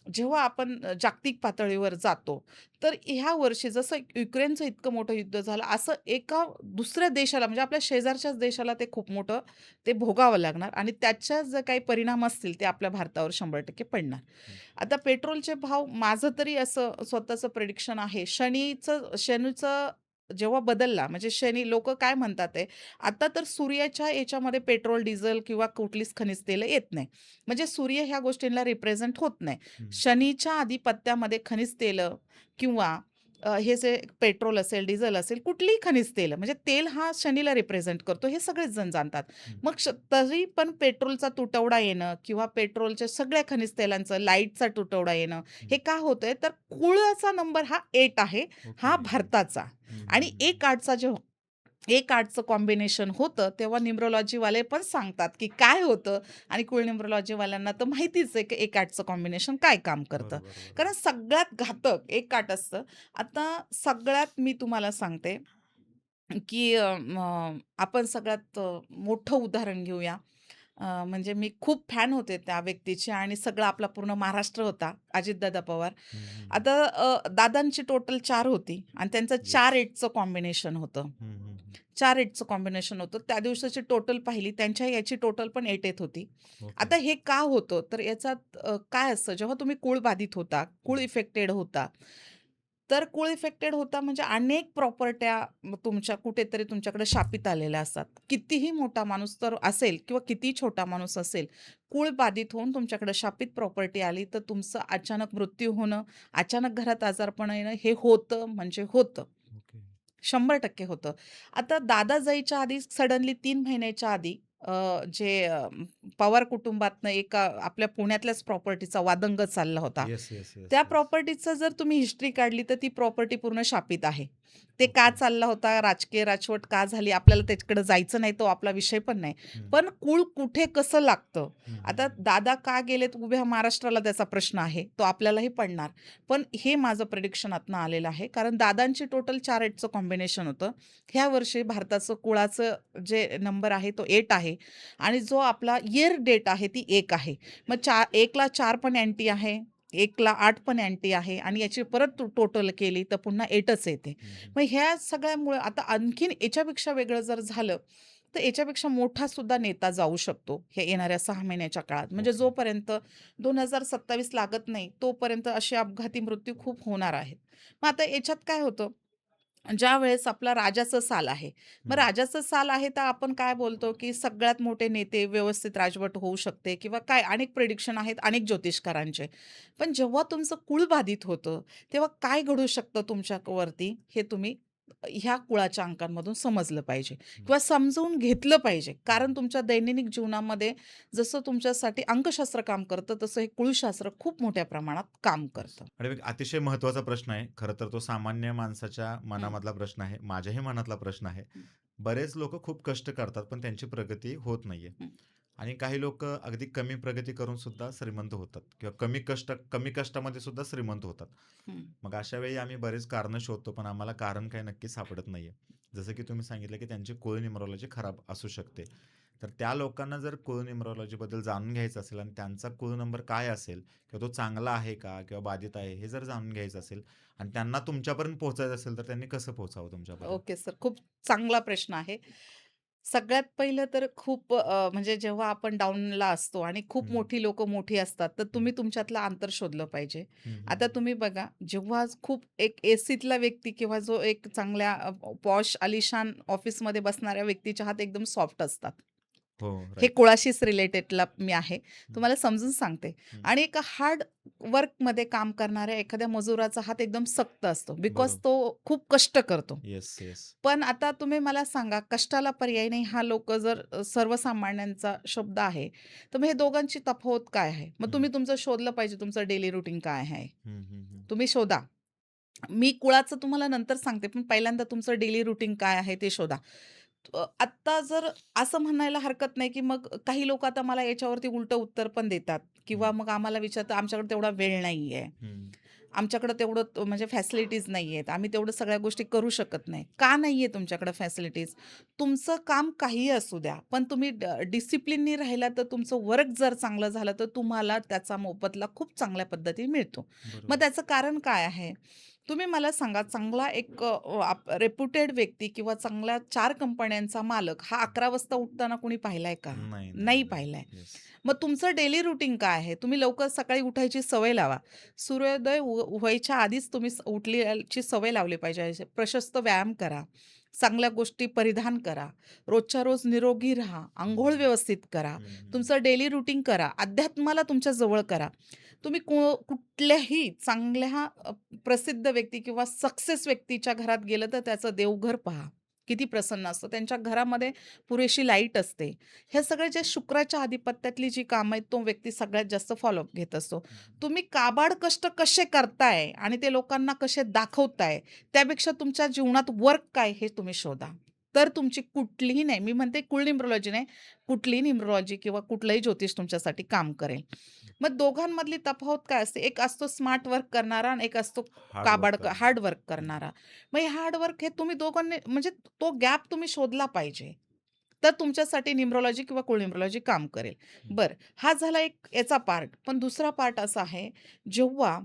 जेव्हा आपण जागतिक पातळीवर जातो, तर ह्या वर्षी जसं युक्रेनचं इतकं मोठं युद्ध झालं, असं एका दुसऱ्या देशाला म्हणजे आपल्या शेजारच्याच देशाला ते खूप मोठं ते भोगावं लागणार आणि त्याच्या जे काही परिणाम असतील ते आपल्या भारतावर 100% पडणार. हं. आता पेट्रोलचे भाव माझं तरी असं स्वतःचं प्रिडिक्शन आहे. शनीचं जेव्हा बदलला म्हणजे शनी लोकं काय म्हणतात आहे, आता तर सूर्याच्या याच्यामध्ये पेट्रोल, डिझेल किंवा कुठलीच खनिज तेलं येत नाही. म्हणजे सूर्य ह्या गोष्टींना रिप्रेझेंट होत नाही. हं. शनीच्या आधिपत्यामध्ये खनिज तेलं किंवा हे जे पेट्रोल असेल, डिझेल असेल, कुठलीही खनिज तेल म्हणजे तेल हा शनीला रिप्रेझेंट करतो हे सगळेच जण जाणतात. हं. मग तरी पण पेट्रोलचा तुटवडा येणं किंवा पेट्रोलच्या सगळ्या खनिज तेलांचं, लाईटचा तुटवडा येणं, हं. हे का होतंय तर कुळाचा नंबर हा 8 आहे, ओके. हा भारताचा हं, हं, आणि हं, हं. 1-8चा जेव्हा 1-8चं कॉम्बिनेशन होतं, तेव्हा न्यूमरोलॉजीवाले पण सांगतात, की काय होतं आणि कुळ न्यूमरोलॉजीवाल्यांना तर माहितीच आहे, की 1-8चं कॉम्बिनेशन काय काम करतं. बरोबर, कारण बरोबर. सगळ्यात घातक 1-8 असतं. आता सगळ्यात मी तुम्हाला सांगते, की आपण सगळ्यात मोठं उदाहरण घेऊया. म्हणजे मी खूप फॅन होते त्या व्यक्तीची आणि सगळा आपला पूर्ण महाराष्ट्र होता, अजितदादा पवार. हं, हं, हं. आता दादांची टोटल 4 होती आणि त्यांचं येस. 4-8चं कॉम्बिनेशन होतं. हं, हं, हं. 4-8चं कॉम्बिनेशन होतं. त्या दिवसाची टोटल पाहिली, त्यांच्या याची टोटल पण 8-8 होती. ओके. आता हे का होतं? तर याच्यात काय असतं, जेव्हा तुम्ही कूळ बाधित होता, कूळ हं. इफेक्टेड होता, तर कूळ इफेक्टेड होता म्हणजे अनेक प्रॉपर्ट्या तुमच्या कुठेतरी तुमच्याकडे शापित आलेल्या असतात. कितीही मोठा माणूस तर असेल किंवा कितीही छोटा माणूस असेल, कूळ बाधित होऊन तुमच्याकडे शापित प्रॉपर्टी आली, तर तुमचं अचानक मृत्यू होणं, अचानक घरात आजारपण येणं हे होतं म्हणजे होतं. ओके. 100% होतं. आता दादा जायच्या आधी सडनली 3 महिन्याच्या आधी अ, पवार कुटुंबातनं एका आपल्या पुण्यातल्याच प्रॉपर्टीचा वादंग चालला होता. येस, येस, येस, त्या येस. प्रॉपर्टीचं जर तुम्ही हिस्ट्री काढली तर ती प्रॉपर्टी पूर्ण शापित आहे. ते का ओके. चालला होता, राजकीय राजवट का झाली, आपल्याला त्याच्याकडे जायचं नाही, तो आपला विषय पण नाही. हं. पण कुळ कुठे कसं लागतं? हं, हं, आता हं. दादा का गेलेत उभ्या महाराष्ट्राला त्याचा प्रश्न आहे. तो आपल्यालाही पडणार. पण हे माझं प्रिडिक्शन आतनं आलेलं आहे. कारण दादांची टोटल 4-8चं कॉम्बिनेशन होतं. ह्या वर्षी भारताचं कुळाचं जे नंबर आहे तो 8 आहे आणि जो आपला इयर डेट आहे ती 1 आहे. मग 1ला 4 पण अँटी आहे, 1ला 8 पण अँटी आहे आणि याची परत टोटल केली तर पुन्हा 8च येते. हं, हं. मग ह्या सगळ्यामुळे आता आणखीन याच्यापेक्षा वेगळं जर झालं, तर याच्यापेक्षा मोठा सुद्धा नेता जाऊ शकतो, हे येणाऱ्या 6 महिन्याच्या काळात. म्हणजे ओके. जोपर्यंत 2027 लागत नाही, तोपर्यंत असे अपघाती मृत्यू खूप होणार आहेत. मग आता याच्यात काय होतं, ज्यावेळेस आपला राजाचं साल आहे. मग हं. राजाचं साल आहे तर आपण काय बोलतो, की सगळ्यात मोठे नेते, व्यवस्थित राजवट होऊ शकते किंवा काय अनेक प्रिडिक्शन आहेत अनेक ज्योतिषकारांचे. पण जेव्हा तुमचं कुळ बाधित होतं, तेव्हा काय घडू शकतं तुमच्यावरती हे तुम्ही ह्या कुळाच्या अंकांमधून समजलं पाहिजे हं, किंवा समजून घेतलं पाहिजे. कारण हं. तुमच्या दैनंदिन जीवनामध्ये जसं तुमच्यासाठी अंकशास्त्र काम करतं, तसं हे कुळशास्त्र खूप मोठ्या प्रमाणात काम येस. करतं. आणि एक अतिशय महत्त्वाचा प्रश्न आहे. खरं तर तो सामान्य माणसाच्या हं, मनामधला प्रश्न आहे. माझ्याही मनातला प्रश्न आहे. हं, बरेच लोकं खूप कष्ट करतात, पण त्यांची प्रगती होत नाहीये. हं, आणि काही लोकं अगदी कमी प्रगती करून सुद्धा श्रीमंत होतात किंवा कमी कष्टामध्ये सुद्धा श्रीमंत होतात. हं, मग अशा वेळी आम्ही बरेच कारणं शोधतो, पण आम्हाला कारण काही नक्की सापडत नाहीये. जसं की तुम्ही सांगितलं, की त्यांची कुळ न्यूमरॉलॉजी खराब असू शकते. तर त्या लोकांना जर कुळ न्यूमरॉलॉजीबद्दल जाणून घ्यायचं असेल आणि त्यांचा कुळ नंबर काय असेल किंवा तो चांगला आहे का किंवा बाधित आहे हे जर जाणून घ्यायचं असेल आणि त्यांना तुमच्यापर्यंत पोहोचायचं असेल, तर त्यांनी कसं पोहोचावं तुमच्यापर्यंत? Okay sir. खूप चांगला प्रश्न आहे. सगळ्यात पहिलं तर खूप म्हणजे जेव्हा आपण डाऊनला असतो आणि खूप हं, मोठी लोकं मोठी असतात, तर हं, तुम्ही तुमच्यातलं अंतर शोधलं पाहिजे. हं, हं, आता हं. तुम्ही बघा, जेव्हा खूप एक एसीतला व्यक्ती किंवा जो एक चांगल्या पॉश आलिशान ऑफिसमध्ये बसणाऱ्या व्यक्तीचे हात एकदम सॉफ्ट असतात. हो, हे राइट. कुळाशीच रिलेटेडला मी आहे. हं, तुम्हाला समजून सांगते. हं. आणि एका हार्ड वर्कमध्ये काम करणाऱ्या एखाद्या मजुराचा हात एकदम सक्त असतो. बिकॉज बरोबर. तो खूप कष्ट करतो. Yes, yes. पण आता तुम्ही मला सांगा, कष्टाला पर्याय नाही हा लोक जर सर्वसामान्यांचा शब्द आहे, तर मग हे दोघांची तफावत काय आहे? मग हं, तुम्ही तुमचं शोधलं पाहिजे, तुमचं डेली रुटीन काय आहे? हं, हं, हं. तुम्ही शोधा. मी कुळाचं तुम्हाला नंतर सांगते, पण पहिल्यांदा तुमचं डेली रुटीन काय आहे ते शोधा. आत्ता जर असं म्हणायला हरकत नाही, की मग काही लोकं आता मला याच्यावरती उलटं उत्तर पण देतात किंवा हं, मग आम्हाला विचारतात, आमच्याकडे तेवढा वेळ नाहीये. हं. आमच्याकडे तेवढं म्हणजे फॅसिलिटीज नाही आहेत. आम्ही तेवढं सगळ्या गोष्टी करू शकत नाही. का नाही आहे तुमच्याकडे फॅसिलिटीज? तुमचं काम काहीही असू द्या, पण तुम्ही डिसिप्लिननी राहिला तर तुमचं वर्क जर चांगलं झालं, तर तुम्हाला त्याचा मोबदला खूप चांगल्या पद्धतीने मिळतो. मग बरोबर. त्याचं कारण काय आहे? तुम्ही मला सांगा चांगला एक रेप्युटेड व्यक्ती किंवा चांगल्या 4 कंपन्यांचा मालक हा 11 वाजता उठताना कोणी पाहिलाय का? नाही, नाही, नाही नाही. पाहिलाय. येस. मग तुमचं डेली रुटीन काय आहे? तुम्ही लवकर सकाळी उठायची सवय लावा. सूर्योदय व्हायच्या आधीच तुम्ही उठल्याची सवय लावली पाहिजे. प्रशस्त व्यायाम करा. चांगल्या गोष्टी परिधान करा. रोजच्या रोज निरोगी राहा. अंघोळ हं, व्यवस्थित करा. हं, हं. तुमचं डेली रुटीन करा. अध्यात्माला तुमच्या जवळ करा. तुम्ही कुठल्याही चांगल्या प्रसिद्ध व्यक्ती किंवा सक्सेस व्यक्तीच्या घरात गेलं तर त्याचं देवघर पहा. किती प्रसन्न असतं. त्यांच्या घरामध्ये पुरेशी लाईट असते. हे सगळे जे शुक्राच्या आधिपत्यातली जी कामं आहेत, तो व्यक्ती सगळ्यात जास्त फॉलोअप घेत असतो. तुम्ही काबाड कष्ट कसे करताय आणि ते लोकांना कसे दाखवताय, त्यापेक्षा तुमच्या जीवनात वर्क काय हे तुम्ही शोधा. तर तुमची कुठलीही नाही, मी म्हणते कुळ न्यूमरोलॉजी नाही, कुठलीही न्यूमरोलॉजी किंवा कुठलंही ज्योतिष तुमच्यासाठी काम करेल. मग दोघांमधली तफावत काय असते? एक असतो स्मार्ट वर्क करणारा आणि एक असतो हार्ड वर्क हार्ड करणार. वर्क हं, करणारा. मग हे हार्ड वर्क हे तुम्ही दोघांनी म्हणजे तो गॅप तुम्ही शोधला पाहिजे. तर तुमच्यासाठी न्यूमरोलॉजी किंवा कुळ न्यूमरोलॉजी काम करेल. हं, बरं, हा झाला एक याचा पार्ट. पण दुसरा पार्ट असा आहे, जेव्हा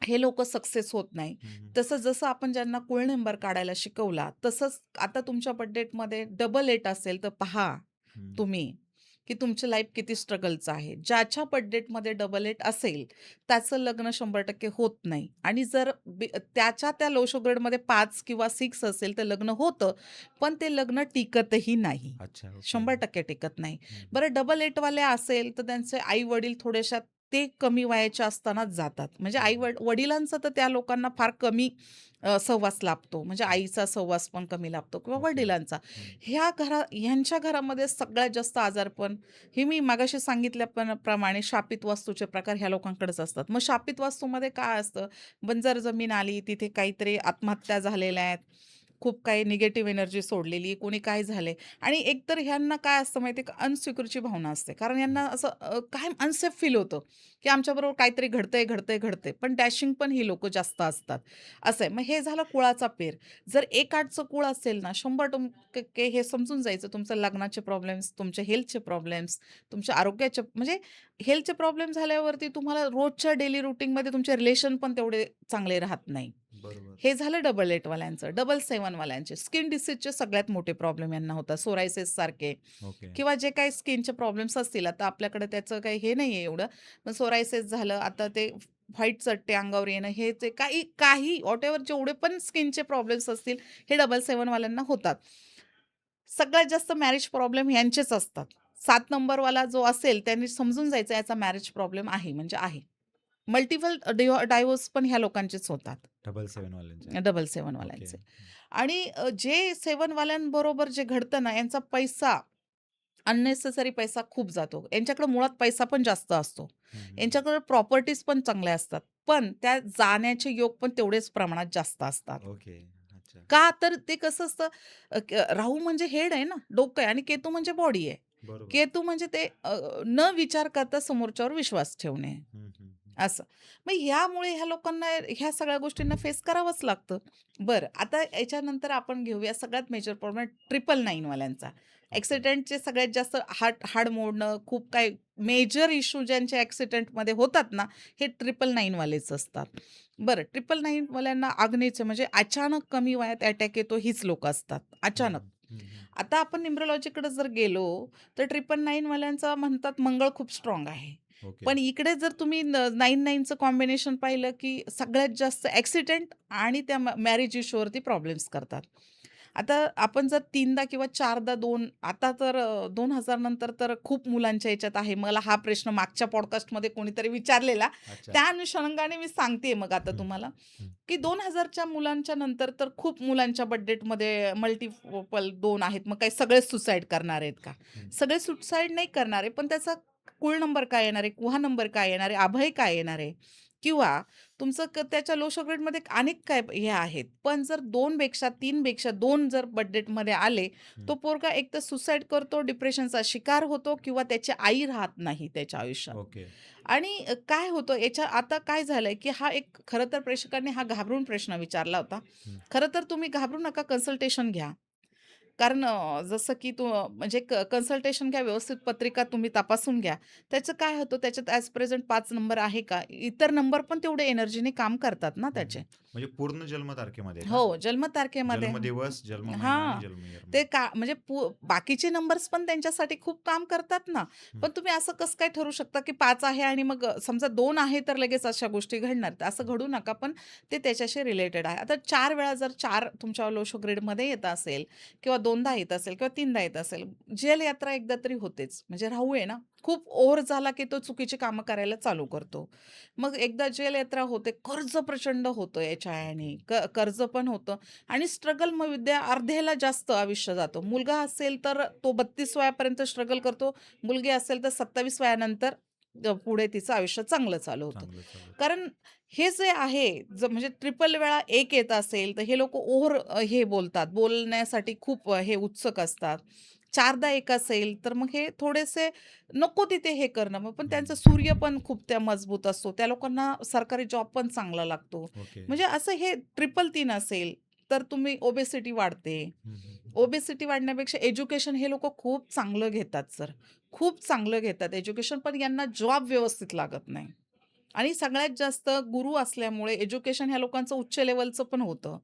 हे लोकं सक्सेस होत नाही, हं, हं, तसं जसं आपण ज्यांना कुळ नंबर काढायला शिकवला, तसंच आता तुमच्या बर्थडेटमध्ये डबल 8 असेल, तर पहा हं. तुम्ही, की तुमचं लाईफ किती स्ट्रगलचं आहे. ज्याच्या बर्थडेटमध्ये डबल 8 असेल, त्याचं लग्न 100% होत नाही आणि जर त्याच्या त्या लो शुगरमध्ये 5 किंवा 6 असेल, तर लग्न होतं, पण ते लग्न टिकतही नाही. अच्छा, ओके. 100% टिकत नाही. हं, हं. बरं डबल 8 वाले असेल, तर त्यांचे आई-वडील थोड्याशा ते कमी वयाचे असतानाच जातात. म्हणजे हं, हं. वडिलांचा तर त्या लोकांना फार कमी सहवास लाभतो. म्हणजे हं. आईचा सहवास पण कमी लाभतो किंवा ओके. वडिलांचा. हं. ह्यांच्या घरामध्ये सगळ्यात जास्त आजारपण हे मी मगाशी सांगितल्याप्रमाणे शापित वास्तूचे प्रकार ह्या लोकांकडेच असतात. मग शापित वास्तूमध्ये काय असतं? बंजर जमीन आली, तिथे काहीतरी आत्महत्या झालेल्या आहेत. खूप काही निगेटिव्ह एनर्जी सोडलेली, कोणी काय झालंय आणि एकतर ह्यांना काय असतं माहिती आहे का, अनसिक्युरची भावना असते. कारण हं. यांना असं कायम अनसेफ फील होतं, की आमच्याबरोबर काहीतरी घडतंय, घडतंय, घडतंय. पण डॅशिंग पण ही लोकं जास्त असतात. असं आहे. मग हे झालं कुळाचा पेर. जर 1-8चं कुळ असेल ना, 100% हे समजून जायचं तुमचं लग्नाचे प्रॉब्लेम्स, तुमच्या हेल्थचे प्रॉब्लेम्स, तुमच्या आरोग्याचे म्हणजे हेल्थचे प्रॉब्लेम झाल्यावरती तुम्हाला रोजच्या डेली रूटीनमध्ये तुमचे रिलेशन पण तेवढे चांगले राहत नाही. बरोबर. हे झालं डबल 8 वाल्यांचं. डबल 7 वाल्यांचे स्किन डिसीजचे सगळ्यात मोठे प्रॉब्लेम यांना होतात. सोरायसिस सारखे ओके. किंवा जे काही स्किनचे प्रॉब्लेम्स असतील. आता आपल्याकडे त्याचं काही हे नाहीये एवढं. पण सोरायसिस झालं, आता ते व्हाईट चट्टे अंगावर येणं, हे जे काही काही व्हॉटएव्हर जेवढे पण स्किनचे प्रॉब्लेम्स असतील, हे डबल 7 वाल्यांना होतात. सगळ्यात जास्त मॅरेज प्रॉब्लेम यांचेच असतात. 7 नंबरवाला जो असेल त्यांनी समजून जायचं याचा मॅरेज प्रॉब्लेम आहे म्हणजे आहे. मल्टिपल डायव्होर्स पण ह्या लोकांचेच होतात. डबल 7 वाल्यांचे. Double 7 okay. वाल्यांचे. हं. आणि जे 7 वाल्यांबरोबर जे घडतं ना, यांचा पैसा, अननेसेसरी पैसा खूप जातो. यांच्याकडे मुळात पैसा पण जास्त असतो. हं, हं, हं. यांच्याकडे प्रॉपर्टीज पण चांगल्या असतात. पण त्या जाण्याचे योग पण तेवढेच प्रमाणात जास्त असतात. ओके. अच्छा. का तर ते कसं असतं, राहू म्हणजे हेड आहे ना, डोकं आहे आणि केतू म्हणजे बॉडी आहे. बरोबर. केतू म्हणजे ते न विचार करता समोरच्यावर विश्वास ठेवणे. हं, हं, हं. असं. मग ह्यामुळे ह्या लोकांना ह्या सगळ्या गोष्टींना फेस करावंच लागतं. बरं, आता याच्यानंतर आपण घेऊया सगळ्यात मेजर प्रॉब्लेम 999 वाल्यांचा. ओके. ॲक्सिडेंटचे सगळ्यात जास्त हाड मोडणं, खूप काही मेजर इश्यू ज्यांच्या ॲक्सिडेंटमध्ये होतात ना, हे 999 वालेच असतात. बरं, 999 वाल्यांना आग्नेयचं म्हणजे अचानक कमी वयात अटॅक येतो हीच लोकं असतात. हं, अचानक. हं, हं. आता आपण न्यूमरोलॉजीकडे जर गेलो, तर 999 वाल्यांचा म्हणतात मंगळ खूप स्ट्राँग आहे. ओके. पण इकडे जर तुम्ही 99चं कॉम्बिनेशन पाहिलं, की सगळ्यात जास्त ॲक्सिडेंट आणि त्या मॅरेज इश्यूवरती प्रॉब्लेम्स करतात. आता आपण जर 3दा किंवा 4दा आता तर 2000 नंतर तर खूप मुलांच्या ह्याच्यात आहे. मला हा प्रश्न मागच्या पॉडकास्टमध्ये कोणीतरी विचारलेला. अच्छा. त्या अनुषंगाने मी सांगतेय मग आता हं, तुम्हाला, हं. की 2000च्या मुलांच्या नंतर तर खूप मुलांच्या बर्थडेटमध्ये मल्टिपल 2 आहेत. मग काय सगळेच सुसाईड करणार आहेत का? हं. सगळे सुसाईड नाही करणार आहे, पण त्याचा कुळ नंबर काय येणार आहे? कुहा नंबर काय येणार आहे? अभय काय येणार आहे? किंवा त्याच्या लो शुगर अनेक काय हे आहेत. पण जर 2 पेक्षा 3 पेक्षा 2 जर बर्थडेटमध्ये आले, हं. तो पोरगा एक तर सुसाईड करतो, डिप्रेशनचा शिकार होतो किंवा त्याची आई राहत नाही त्याच्या आयुष्यात. ओके. आणि काय होतं आता काय झालंय, की हा एक खरं तर प्रेक्षकांनी हा घाबरून प्रश्न विचारला होता. हं. खरं तर तुम्ही घाबरू नका, कन्सल्टेशन घ्या. कारण जसं की म्हणजे कन्सल्टेशन घ्या, व्यवस्थित पत्रिका तुम्ही तपासून घ्या. त्याचं काय होतं, त्याच्यात ॲज प्रेझेंट 5 नंबर आहे का? इतर नंबर पण तेवढे एनर्जीने काम करतात ना हं, हं. त्याचे. म्हणजे पूर्ण जन्मतारखेमध्ये का? हो, जन्मतारखेमध्ये जन्मदिवस, जन्म महिना आणि हां, जन्म इयर ते मध्ये. म्हणजे बाकीचे नंबर्स पण त्यांच्यासाठी खूप काम करतात ना. हं, पण तुम्ही असं कसं काय ठरवू शकता, की 5 आहे आणि मग समजा 2 आहे तर लगेच अशा गोष्टी घडणार. तर असं हं. घडू नका. पण ते त्याच्याशी रिलेटेड आहे. आता 4 वेळा जर 4 तुमच्या लो ग्रेडमध्ये येत असेल किंवा 2दा येत असेल किंवा 3दा येत असेल, जेल यात्रा एकदा तरी होतेच. म्हणजे राहू आहे ना, खूप ओव्हर झाला, की तो चुकीची कामं करायला चालू करतो. मग एकदा जेल यात्रा होते, कर्ज प्रचंड होतं याच्या ओके. ह्याने. कर्ज पण होतं आणि स्ट्रगल मग अर्ध्याला जास्त आयुष्य जातं. मुलगा असेल तर तो 32 वयापर्यंत स्ट्रगल करतो. मुलगी असेल तर 27 वयानंतर पुढे तिचं आयुष्य चांगलं चालू होतं. चांगलं चालू होतं. कारण हे जे आहे, म्हणजे ट्रिपल वेळा 1 येत असेल, तर हे लोकं हे बोलतात. बोलण्यासाठी खूप हे उत्सुक असतात. 4दा 1 असेल, तर मग हे थोडेसे नको तिथे हे करणं. मग पण त्यांचा हं. सूर्य पण खूप त्या मजबूत असतो. त्या लोकांना सरकारी जॉब पण चांगला लागतो. ओके. म्हणजे असं हे 3-3 असेल, तर तुम्ही ओबेसिटी वाढते. हं, हं, हं. ओबेसिटी वाढण्यापेक्षा एज्युकेशन हे लोकं खूप चांगलं घेतात सर. खूप चांगलं घेतात एज्युकेशन, पण यांना जॉब व्यवस्थित लागत नाही. आणि सगळ्यात जास्त गुरु असल्यामुळे एज्युकेशन ह्या लोकांचं उच्च लेव्हलचं पण होतं.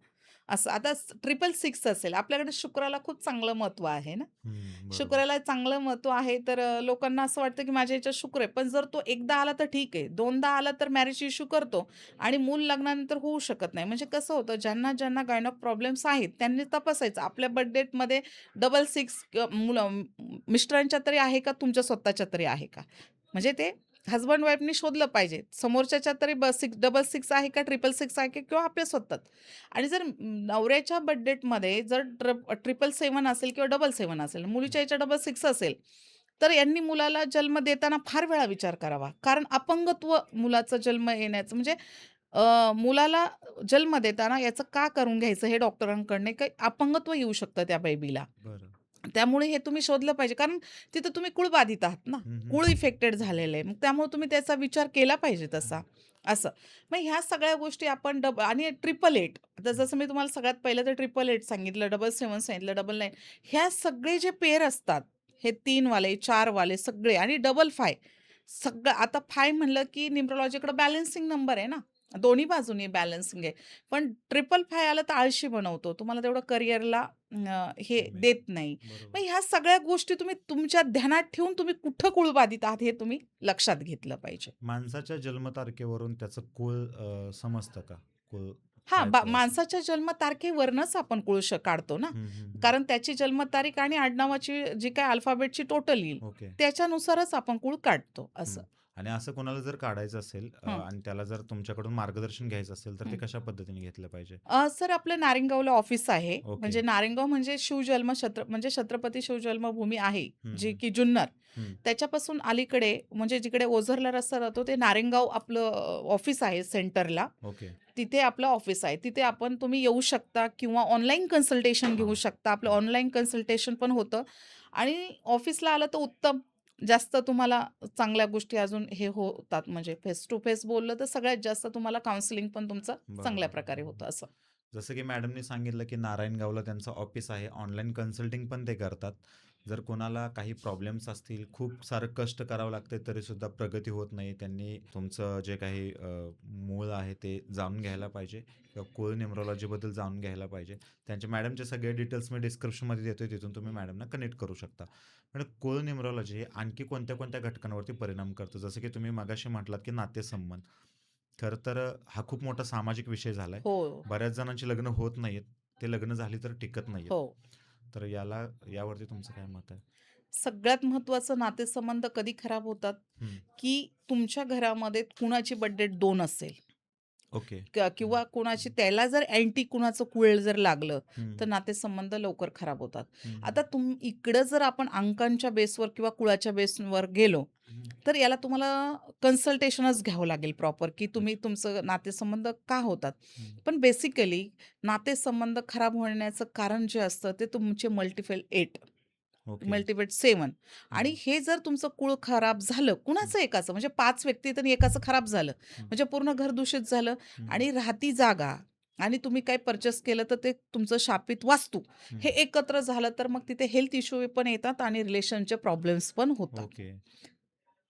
असं आता 666 असेल, आपल्याकडे शुक्राला खूप चांगलं महत्त्व आहे ना. हं, बरोबर. शुक्राला चांगलं महत्त्व आहे, तर लोकांना असं वाटतं, की माझ्या ह्याच्यात शुक्र आहे. पण जर तो एकदा आला तर ठीक आहे. 2दा आला तर मॅरेज इश्यू करतो आणि मूल लग्नानंतर होऊ शकत नाही. म्हणजे कसं होतं, ज्यांना गायनॉक प्रॉब्लेम्स आहेत, त्यांनी तपासायचं. आपल्या बर्थडेटमध्ये 666 मुलं मिस्टरांच्या तरी आहे का, तुमच्या स्वतःच्या तरी आहे का? म्हणजे ते हसबंड वाईफनी शोधलं पाहिजे. समोरच्याच्या तरी 666 आहे का, 666 आहे का किंवा आपल्या स्वतःत. आणि जर नवऱ्याच्या बर्थडेटमध्ये जर 777 असेल किंवा 777 असेल, हं. मुलीच्या ह्याच्या 66 असेल, तर यांनी मुलाला जन्म देताना फार वेळा विचार करावा. कारण अपंगत्व मुलाचा जन्म येण्याचं म्हणजे मुलाला जन्म देताना याचं का करून घ्यायचं हे डॉक्टरांकडनं काही अपंगत्व येऊ शकतं त्या बेबीला. बरं. त्यामुळे हे तुम्ही शोधलं पाहिजे. कारण तिथं तुम्ही कुळबाधित आहात ना. हं, हं, कुळ हं. इफेक्टेड झालेलं आहे. मग त्यामुळे तुम्ही त्याचा विचार केला पाहिजे तसा, हं, असं. मग ह्या सगळ्या गोष्टी आपण आणि 888 आता हं. जसं मी तुम्हाला सगळ्यात पहिलं तर 888 सांगितलं, 777 सांगितलं, 99 ह्या सगळे जे पेअर असतात, हे 3 वाले, 4 वाले सगळे आणि 55 सगळं आता 5 म्हणलं की न्यूमरोलॉजीकडे बॅलन्सिंग नंबर आहे ना. दोन्ही बाजूनी बॅलन्सिंग आहे. पण 555 आलं तर आळशी बनवतो. तुम्हाला तेवढं करिअरला हे मे देत नाही. मग बरोबर. ह्या सगळ्या गोष्टी तुम्ही तुमच्या ध्यानात ठेवून तुम्ही कुठं कुळबाधित आहात हे तुम्ही लक्षात घेतलं पाहिजे. माणसाच्या जन्मतारखेवरून त्याचं कुळ समजतं का? कुळ हां, काय माणसाच्या जन्मतारखेवरूनच आपण काढतो ना. हं, हं, हं. कारण त्याची जन्मतारीख आणि आडनावाची जी काही अल्फाबेटची टोटल येईल, ओके. त्याच्यानुसारच आपण कुळ काढतो असं. हं. आणि असं कोणाला जर काढायचं असेल हं, आणि त्याला जर तुमच्याकडून मार्गदर्शन घ्यायचं असेल, तर ते हं. कशा पद्धतीने घेतलं पाहिजे? सर आपलं नारायणगावला ऑफिस आहे. ओके. म्हणजे नारायणगाव म्हणजे म्हणजे छत्रपती शिवजन्मभूमी आहे, हं, जी हं. की जुन्नर. हं. त्याच्यापासून अलीकडे म्हणजे जिकडे ओझरला रस्ता राहतो ते नारायणगाव आपलं ऑफिस आहे सेंटरला. ओके. तिथे आपलं ऑफिस आहे. तिथे तुम्ही येऊ शकता किंवा ऑनलाईन कन्सल्टेशन घेऊ हां. शकता. आपलं हं. ऑनलाईन कन्सल्टेशन पण होतं आणि ऑफिसला आलं तर उत्तम. जास्त तुम्हाला चांगल्या गोष्टी अजून हे होतात म्हणजे फेस टू फेस बोललं तर सगळ्यात जास्त तुम्हाला काउन्सिलिंग पण तुमचं चांगल्या बरोबर. प्रकारे होतं असं. जसं की मॅडमनी सांगितलं, की नारायणगावला त्यांचं ऑफिस आहे. ऑनलाईन कन्सल्टिंग पण ते करतात. जर कोणाला काही प्रॉब्लेम्स असतील, खूप सारं कष्ट करावं लागतंय तरीसुद्धा प्रगती होत नाही. त्यांनी तुमचं जे काही मूळ आहे ते जाणून घ्यायला पाहिजे किंवा कुळ न्यूमरोलॉजीबद्दल जाणून घ्यायला पाहिजे. त्यांचे मॅडमचे सगळे डिटेल्स मी डिस्क्रिप्शनमध्ये देतोय. तिथून तुम्ही मॅडमना कनेक्ट करू शकता. पण कुळ न्यूमरोलॉजी हे आणखी कोणत्या-कोणत्या घटकांवरती परिणाम करतं? जसं की तुम्ही मगाशी म्हटलात, की नातेसंबंध. खरं तर हा खूप मोठा सामाजिक विषय झालाय. हो, बऱ्याच जणांची लग्न होत नाहीत. ते लग्न झाली तर टिकत नाहीयेत. हो. तर यावरती तुमचं काय मत आहे? सगळ्यात महत्त्वाचं नातेसंबंध कधी खराब होतात, हं. की तुमच्या घरामध्ये कुणाची बर्थडे 2 असेल. ओके. किंवा कोणाची त्याला जर अँटी कुणाचं कुळ जर लागलं हं, तर नातेसंबंध लवकर खराब होतात. हं, आता इकडं जर आपण अंकांच्या बेसवर किंवा कुळाच्या बेसवर गेलो हं. तर याला तुम्हाला कन्सल्टेशनच घ्यावं लागेल प्रॉपर, की तुम्ही अच्छा. तुमचं नातेसंबंध का होतात. हं. पण बेसिकली नातेसंबंध खराब होण्याचं कारण जे असतं ते तुमचे मल्टिपल 8, ओके. मल्टिपल 7 हं, आणि हे जर तुमचं कुळ खराब झालं, हं, कुणाचं एकाचं म्हणजे 5 व्यक्ती आहेत आणि एकाचं खराब झालं, हं, म्हणजे पूर्ण घर दूषित झालं हं, आणि राहती जागा आणि तुम्ही काही पर्चेस केलं तर ते तुमचं शापित वास्तू हं. हे एकत्र झालं तर मग तिथे हेल्थ इश्यू पण येतात आणि रिलेशनचे प्रॉब्लेम्स पण होतात. ओके.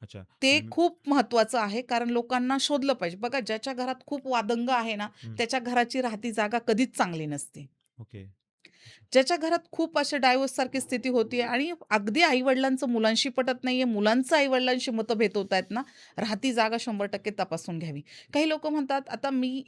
अच्छा. ते खूप महत्वाचं आहे कारण लोकांना शोधलं पाहिजे. बघा ज्याच्या घरात खूप वादंग आहे ना, हं. त्याच्या घराची राहती जागा कधीच चांगली नसते. ओके. अच्छा. ज्याच्या घरात खूप असे डायव्होर्स सारखी स्थिती होतीये आणि अगदी आई-वडिलांचं मुलांशी पटत नाहीये, मुलांचं आई-वडिलांशी मतभेद होतायत ना, राहती जागा 100% तपासून घ्यावी. काही लोकं म्हणतात आता मी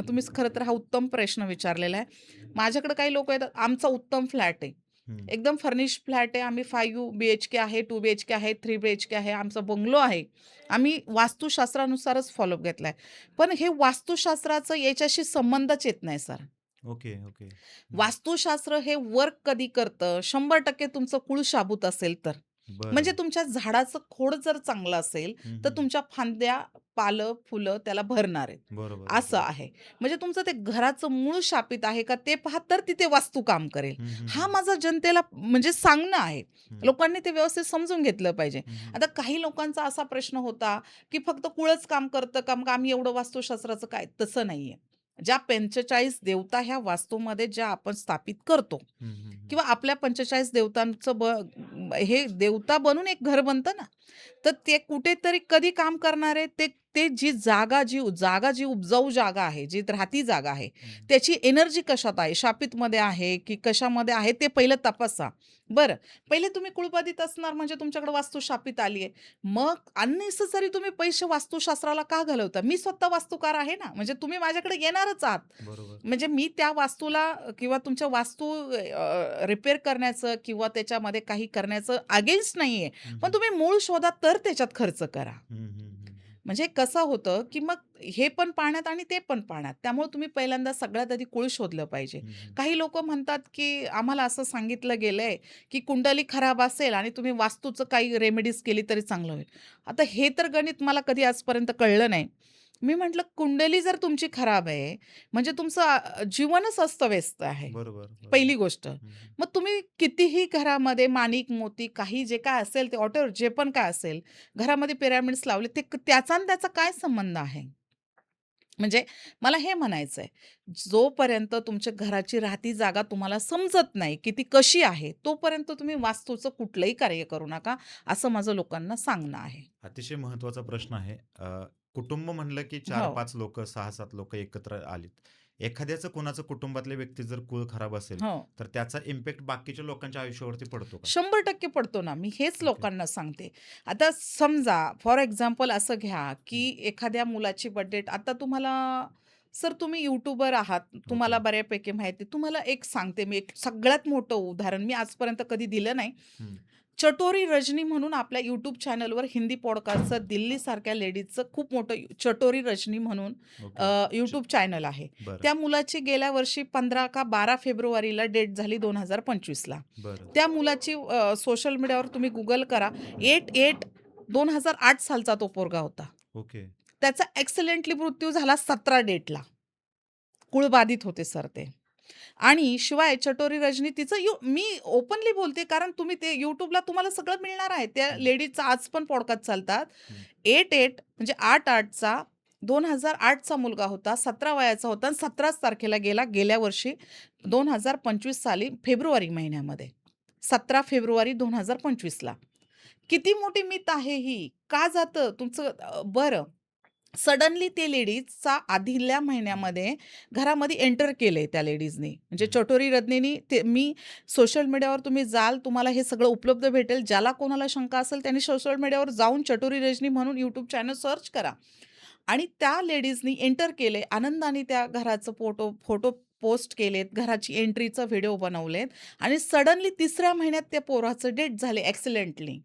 तुम्ही खरं तर हा उत्तम प्रश्न विचारलेला आहे. माझ्याकडे काही लोकं येतात, आमचा उत्तम फ्लॅट आहे. हं. एकदम फर्निश्ड फ्लॅट आहे. आम्ही 5 बीएचके आहे, 2 बीएचके आहे, 3 बीएचके आहे. आमचा बंगलो आहे. आम्ही वास्तुशास्त्रानुसारच फॉलो घेतलाय. पण हे वास्तुशास्त्राचं याच्याशी संबंधच येत नाही सर. Okay, okay. हं. वास्तुशास्त्र हे वर्क कधी करतं 100% तुमचं कुळ शाबूत असेल तर. म्हणजे बरं. तुमच्या झाडाचं खोड जर चांगलं असेल, हं, तर हं. तुमच्या फांद्या, पालं, फुलं त्याला भरणार आहेत. बरोबर, असं बरोबर. आहे. म्हणजे तुमचं ते घराचं मूळ शापित आहे का ते पहा तर तिथे वास्तू काम करेल. हं, हं, हा हं. माझा जनतेला म्हणजे सांगणं आहे. हं, लोकांनी ते व्यवस्थित समजून घेतलं पाहिजे. हं, हं. आता काही लोकांचा असा प्रश्न होता, की फक्त कुळच काम करतं का? मग आम्ही एवढं वास्तुशास्त्राचं काय? तसं नाहीये. ज्या 45 देवता ह्या वास्तूमध्ये ज्या आपण स्थापित करतो हं, हं, हं. किंवा आपल्या 45 देवतांचं हे देवता बनून एक घर बनतं ना, तर ते कुठेतरी कधी काम करणार आहे ते ते जी उपजाऊ जागा आहे, जी राहती जागा आहे, हं. त्याची एनर्जी कशात आहे, शापितमध्ये आहे की कशामध्ये आहे ते पहिलं तपासा. बरं, पहिले तुम्ही कुळबाधित असणार म्हणजे तुमच्याकडे वास्तू शापित आली आहे. मग अननेसेसरी तुम्ही पैसे वास्तुशास्त्राला का घालवता? मी स्वतः वास्तुकार आहे ना, म्हणजे तुम्ही माझ्याकडे येणारच आहात. बरोबर. म्हणजे मी त्या वास्तूला किंवा तुमच्या वास्तू रिपेअर करण्याचं किंवा त्याच्यामध्ये काही करण्याचं अगेन्स्ट नाहीये. हं, पण हं. तुम्ही मूळ शोधा तर त्याच्यात खर्च करा. हं, हं, हं, हं. म्हणजे कसं होतं, की मग हे पण पाण्यात आणि ते पण पाण्यात. त्यामुळे तुम्ही पहिल्यांदा सगळ्यात आधी कुळ शोधलं पाहिजे. हं, हं. काही लोकं म्हणतात, की आम्हाला असं सांगितलं गेलंय, की कुंडली खराब असेल आणि तुम्ही वास्तूचं काही रेमेडीज केली तरी चांगलं होईल. आता हे तर गणित मला कधी आजपर्यंत कळलं नाही. मी म्हटलं कुंडली जर तुमची खराब आहे, म्हणजे तुमचं जीवनच अस्तव्यस्त आहे. बरोबर, बरोबर. पहिली गोष्ट. हं, हं. मग तुम्ही कितीही घरामध्ये माणिक, मोती काही जे काय असेल ते व्हॉटएव्हर जे पण काय असेल, घरामध्ये पिरॅमिड्स लावले ते त्याचा आणि त्याचा काय संबंध आहे? म्हणजे मला हे म्हणायचंय, जोपर्यंत तुमच्या घराची राहती जागा तुम्हाला समजत नाही, की ती कशी आहे, तोपर्यंत तुम्ही वास्तूचं कुठलंही कार्य करू नका, असं माझं लोकांना सांगणं आहे. अतिशय महत्त्वाचा प्रश्न आहे. कुटुंब म्हणलं की हो, 4-5 लोकं, 6-7 लोकं एकत्र आलीत. एखाद्याचं कुणाचं कुटुंबातले व्यक्ती जर कुळ खराब असेल, हो. तर त्याचा इम्पॅक्ट बाकीच्या लोकांच्या आयुष्यावरती पडतो का? 100% पडतो ना. मी हेच ओके. लोकांना सांगते. आता समजा फॉर एक्झाम्पल असं घ्या, हं. की एखाद्या मुलाची बर्थडे आता तुम्हाला सर तुम्ही यूट्यूबर आहात. तुम्हाला ओके. बऱ्यापैकी माहिती आहे. तुम्हाला एक सांगते मी एक सगळ्यात मोठं उदाहरण मी आजपर्यंत कधी दिलं नाही. हं. चटोरी रजनी म्हणून आपल्या यूट्यूब चॅनलवर हिंदी पॉडकास्टचं दिल्लीसारख्या लेडीजचं खूप मोठं चटोरी रजनी म्हणून ओके. यूट्यूब चॅनल आहे. बरं, त्या मुलाची गेल्या वर्षी 15 का 12 फेब्रुवारीला डेट झाली 2025ला. बरं. त्या मुलाची सोशल मीडियावर तुम्ही गुगल करा. 8/8/2008 सालचा तो पोरगा होता. ओके. त्याचा ॲक्सिडेंटली मृत्यू झाला 17 डेटला. कुळबाधित होते सर ते. आणि शिवाय चटोरी रजनी तिचं मी ओपनली बोलते कारण तुम्ही ते YouTubeला तुम्हाला सगळं मिळणार आहे. त्या हं, लेडीजचा आज पण पॉडकास्ट चालतात. हं. 8/8 म्हणजे 8/8चा 2008चा मुलगा होता. 17 वयाचा होता आणि 17च तारखेला गेला गेल्या वर्षी 2025 साली फेब्रुवारी महिन्यामध्ये. 17 फेब्रुवारी 2025ला. किती मोठी मिथ आहे ही. का जातं तुमचं बरं. सडनली ते लेडीजचा आधील्या महिन्यामध्ये घरामध्ये एंटर केलंय त्या लेडीजनी. म्हणजे हं. चटोरी रत्नेनी ते मी सोशल मीडियावर तुम्ही जाल, तुम्हाला हे सगळं उपलब्ध भेटेल. ज्याला कोणाला शंका असेल त्यांनी सोशल मीडियावर जाऊन चटोरी रजनी म्हणून यूट्यूब चॅनल सर्च करा. आणि त्या लेडीजनी एंटर केले. आनंदाने त्या घराचं फोटो फोटो पोस्ट केलेत. घराची एंट्रीचा व्हिडिओ बनवलेत आणि सडनली 3ऱ्या महिन्यात त्या पोराचं डेथ झाले ॲक्सिडेंटली.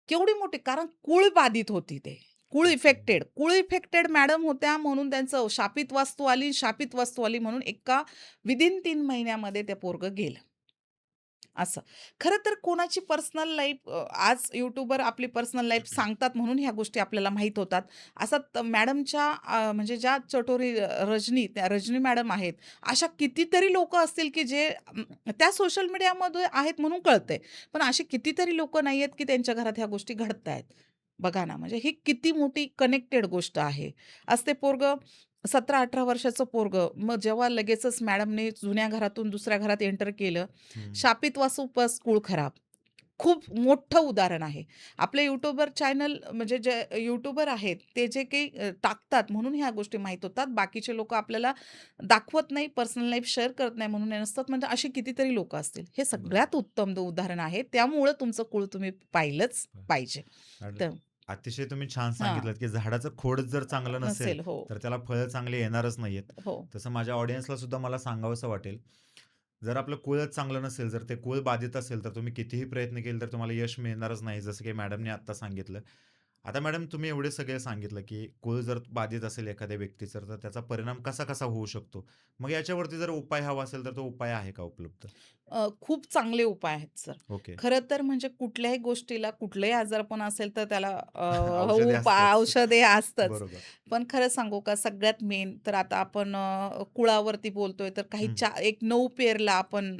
केवढी मोठी कारण कुळ बाधित होती ते. कुळ इफेक्टेड मॅडम होत्या म्हणून त्यांचं शापित वास्तू आली, शापित वास्तू आली म्हणून एका विदिन 3 महिन्यामध्ये ते पोरगं गेलं. असं. खरं तर कोणाची पर्सनल लाईफ आज यूट्यूबर आपली पर्सनल लाईफ सांगतात म्हणून ह्या गोष्टी आपल्याला माहीत होतात. असं मॅडमच्या म्हणजे ज्या चटोरी रजनी, त्या रजनी मॅडम आहेत. अशा कितीतरी लोकं असतील की जे त्या सोशल मीडियामध्ये आहेत म्हणून कळतंय. पण अशी कितीतरी लोकं नाही आहेत की त्यांच्या घरात ह्या गोष्टी घडतायत. बघा ना, म्हणजे ही किती मोठी कनेक्टेड गोष्ट आहे. आज ते पोरगं 17-18 वर्षाचं पोरगं, मग जेव्हा लगेचच मॅडमने जुन्या घरातून दुसऱ्या घरात एंटर केलं, हं. शापित वासू प्लस कुळ खराब. खूप मोठं उदाहरण आहे. आपले यूट्यूबर चॅनल म्हणजे जे यूट्यूबर आहेत, ते जे काही टाकतात म्हणून ह्या गोष्टी माहीत होतात. बाकीचे लोकं आपल्याला दाखवत नाही, पर्सनल लाईफ शेअर करत नाही म्हणून हे नसतात. म्हणजे अशी कितीतरी लोकं असतील. हे बरोबर. सगळ्यात उत्तम उदाहरण आहे. त्यामुळं तुमचं कुळ तुम्ही पाहिलंच पाहिजे. आणि तर अतिशय तुम्ही छान हां, सांगितलंत, की झाडाचं खोड जर चांगलं नसेल, नसेल. हो, तर त्याला फळं चांगली येणारच नाहीयेत. हो. तसं माझ्या ऑडियन्सला सुद्धा मला सांगावसं वाटेल, जर आपलं कुळच चांगलं नसेल, जर ते कुळ बाधित असेल, तर तुम्ही कितीही प्रयत्न केले, तर तुम्हाला यश मिळणारच नाही, जसं की मॅडमने आत्ता सांगितलं. आता मॅडम तुम्ही एवढे सगळे सांगितलं, की कुळ जर बाधित असेल एखाद्या व्यक्तीचं, तर त्याचा परिणाम कसा-कसा होऊ शकतो? मग याच्यावरती जर उपाय हवा असेल, तर तो उपाय आहे का उपलब्ध? खूप चांगले उपाय आहेत सर. ओके. खरं तर म्हणजे कुठल्याही गोष्टीला कुठलंही आजारपण असेल तर त्याला औषधे असतंच. औषधे असतंच. बरोबर. पण खरं सांगू का सगळ्यात मेन तर आता आपण कुळावरती बोलतोय तर काही हं. एक 9 पेरला आपण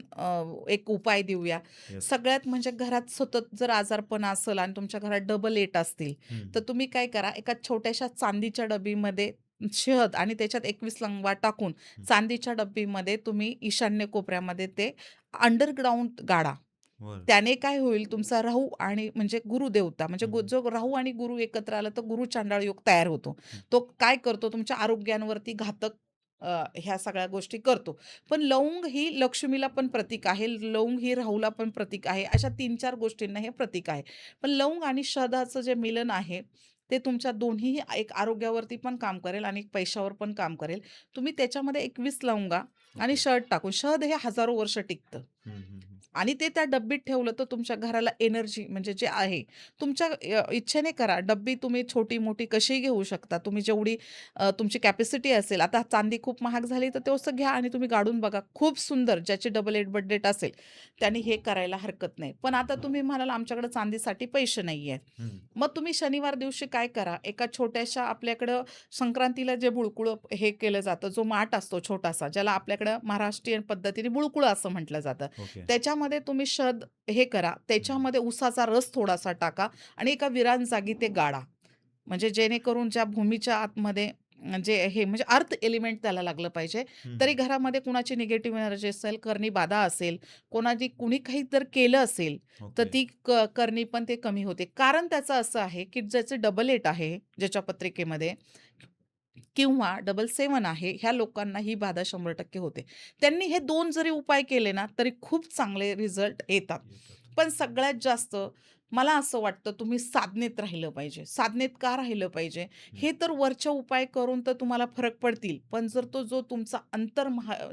एक उपाय देऊया. येस. सगळ्यात म्हणजे घरात सतत जर आजारपण असेल आणि तुमच्या घरात डबल 8 असतील, हं. तर तुम्ही काय करा एका छोट्याशा चांदीच्या डबीमध्ये शहद आणि त्याच्यात 21 लवंगा टाकून हं. चांदीच्या डब्बीमध्ये तुम्ही ईशान्य कोपऱ्यामध्ये ते अंडरग्राउंड गाडा. बरं. त्याने काय होईल तुमचा राहू आणि म्हणजे गुरुदेवता म्हणजे हं, हं. जो राहू आणि गुरु एकत्र आला तर गुरु चांडाळ योग तयार होतो. हं. तो काय करतो तुमच्या आरोग्यांवरती घातक ह्या सगळ्या गोष्टी करतो. पण लौंग ही लक्ष्मीला पण प्रतीक आहे. लौंग ही राहूला पण प्रतीक आहे. अशा 3-4 गोष्टींना हे प्रतीक आहे. पण लौंग आणि शहदाचं जे मिलन आहे, ते तुमच्या दोन्हीही एक आरोग्यावरती पण काम करेल आणि पैशावर पण काम करेल. तुम्ही त्याच्यामध्ये 21 लवंगा आणि ओके. शहद टाकून शहद हे हजारो वर्ष टिकतं. हं, हं, हं. आणि ते त्या डब्बीत ठेवलं तर तुमच्या घराला एनर्जी म्हणजे जे आहे तुमच्या इच्छेने करा. डब्बी तुम्ही छोटी-मोठी कशीही घेऊ शकता. तुम्ही जेवढी तुमची कॅपॅसिटी असेल. आता चांदी खूप महाग झाली तर तसं घ्या आणि तुम्ही गाडून बघा. खूप सुंदर ज्याची डबल एट बर्थ डेट असेल, त्याने हे करायला हरकत नाही. पण आता तुम्ही म्हणाल आमच्याकडे चांदीसाठी पैसे नाहीयेत. हं. मग तुम्ही शनिवार दिवशी काय करा, एका छोट्याशा आपल्याकडं संक्रांतीला जे बुळकुळं हे केलं जातं, जो माठ असतो छोटासा, ज्याला आपल्याकडं महाराष्ट्रीयन पद्धतीने बुळकुळं असं म्हटलं जातं. ओके. त्याच्यामध्ये तुम्ही हे करा, हं. त्याच्यामध्ये उसाचा रस थोडासा टाका आणि एका विरान जागी ते गाडा. म्हणजे जेणेकरून ज्या भूमीच्या आतमध्ये जे हे म्हणजे अर्थ एलिमेंट त्याला लागलं पाहिजे. हं, तरी हं. घरामध्ये कुणाची निगेटिव्ह एनर्जी असेल, करणी बाधा असेल, कुणी काही जर केलं असेल, तर ओके. ती करणी पण ते कमी होते. कारण त्याचं असं आहे, की ज्याचे डबल 8 आहे, ज्याच्या पत्रिकेमध्ये किंवा डबल 7 आहे, ह्या लोकांना ही बाधा 100% होते. त्यांनी हे 2 जरी उपाय केले ना, तरी खूप चांगले रिझल्ट येतात. येतात. पण सगळ्यात जास्त मला असं वाटतं तुम्ही साधनेत राहिलं पाहिजे. साधनेत का राहिलं पाहिजे? हं. हे तर वरचे उपाय करून तर तुम्हाला फरक पडतील. पण जर तो जो तुमचा